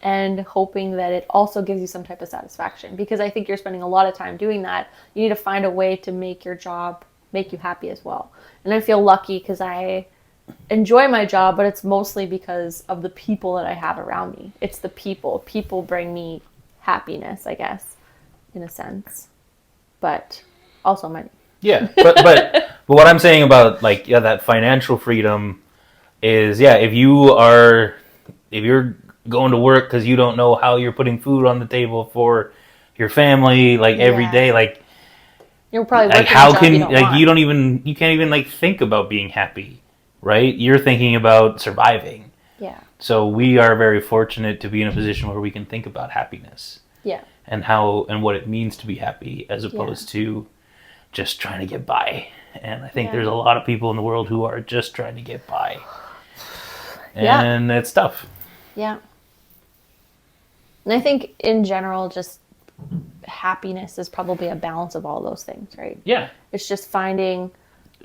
And hoping that it also gives you some type of satisfaction. Because I think you're spending a lot of time doing that. You need to find a way to make your job make you happy as well. And I feel lucky because I enjoy my job, but it's mostly because of the people that I have around me. It's the people. People bring me happiness, I guess, in a sense. But also money. Yeah, but what I'm saying about like that financial freedom is if you're going to work because you don't know how you're putting food on the table for your family like every day, like you're probably like how can you can't even like think about being happy, right? You're thinking about surviving. Yeah. So we are very fortunate to be in a position where we can think about happiness. Yeah. And how and what it means to be happy as opposed to just trying to get by. And I think there's a lot of people in the world who are just trying to get by. And it's tough. Yeah. And I think in general, just happiness is probably a balance of all those things, right? Yeah. It's just finding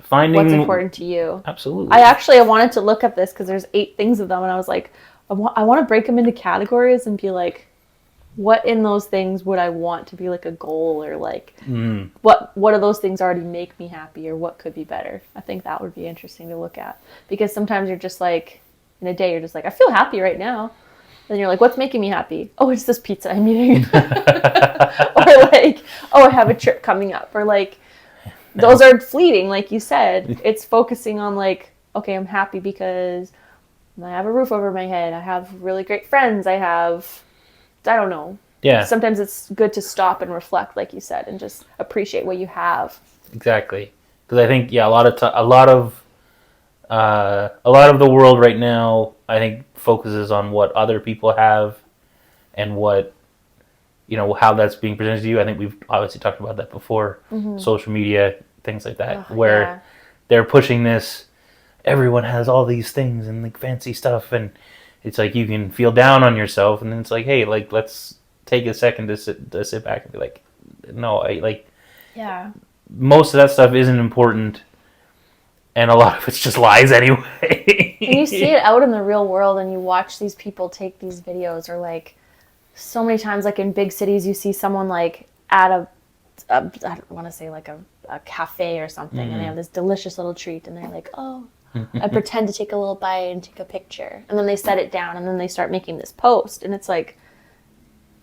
what's important to you. Absolutely. I wanted to look at this because there's 8 things of them. And I was like, I want to break them into categories and be like, what in those things would I want to be like a goal or like what of those things already make me happy or what could be better? I think that would be interesting to look at because sometimes you're just like in a day you're just like I feel happy right now. Then you're like, what's making me happy? Oh, it's this pizza I'm eating. Or like, oh, I have a trip coming up. Or like, those are fleeting, like you said. It's focusing on like, okay, I'm happy because I have a roof over my head. I have really great friends. I don't know. Yeah. Sometimes it's good to stop and reflect, like you said, and just appreciate what you have. Exactly. Because I think, a lot of the world right now, I think, focuses on what other people have and what, how that's being presented to you. I think we've obviously talked about that before. Mm-hmm. Social media, things like that, where they're pushing this, everyone has all these things and like fancy stuff, and it's like you can feel down on yourself, and then it's like, hey, like let's take a second to sit back and be like, no, most of that stuff isn't important. And a lot of it's just lies anyway. And you see it out in the real world and you watch these people take these videos or like so many times like in big cities you see someone like at a I don't want to say like a cafe or something and they have this delicious little treat and they're like, oh, I pretend to take a little bite and take a picture. And then they set it down and then they start making this post and it's like,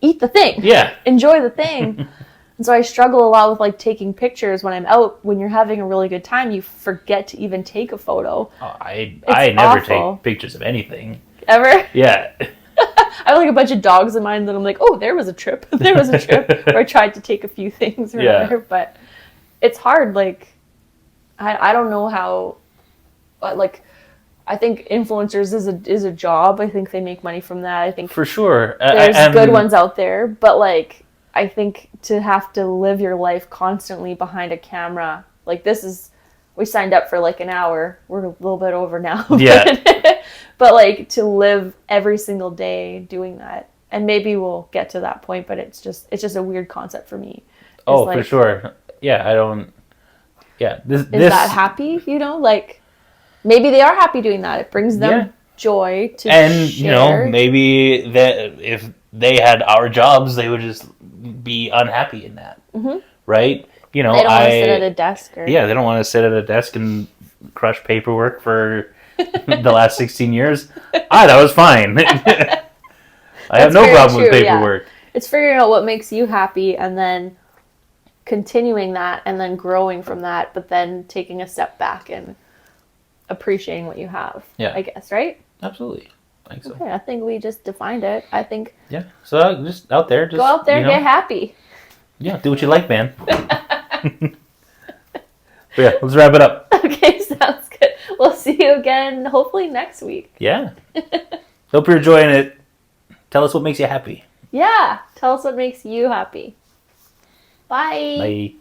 eat the thing. Yeah. Enjoy the thing. And so I struggle a lot with like taking pictures when I'm out. When you're having a really good time, you forget to even take a photo. Oh, I never take pictures of anything. Ever? Yeah. I have like a bunch of dogs in mind that I'm like, oh, there was a trip. There was a trip. Or I tried to take a few things or whatever. But it's hard. Like, I don't know how, like, I think influencers is a job. I think they make money from that. I think for sure. There's good ones out there. But like, I think to have to live your life constantly behind a camera, like we signed up for like an hour. We're a little bit over now. Yeah. But like to live every single day doing that, and maybe we'll get to that point, but it's just a weird concept for me. Oh, like, for sure. Yeah, I don't. Yeah, is that happy? Like maybe they are happy doing that. It brings them joy to share. Maybe that if they had our jobs, they would just be unhappy in that, right? They don't want to sit at a desk. They don't want to sit at a desk and crush paperwork for the last 16 years. That was fine. I have no problem with paperwork. Yeah. It's figuring out what makes you happy and then continuing that and then growing from that, but then taking a step back and appreciating what you have. Yeah. I guess, right? Absolutely. I think so. Okay, I think we just defined it. I think. Yeah. So just out there, go out there, get happy. Yeah, do what you like, man. But yeah, let's wrap it up. Okay, sounds good. We'll see you again, hopefully next week. Yeah. Hope you're enjoying it. Tell us what makes you happy. Yeah, tell us what makes you happy. Bye. Bye.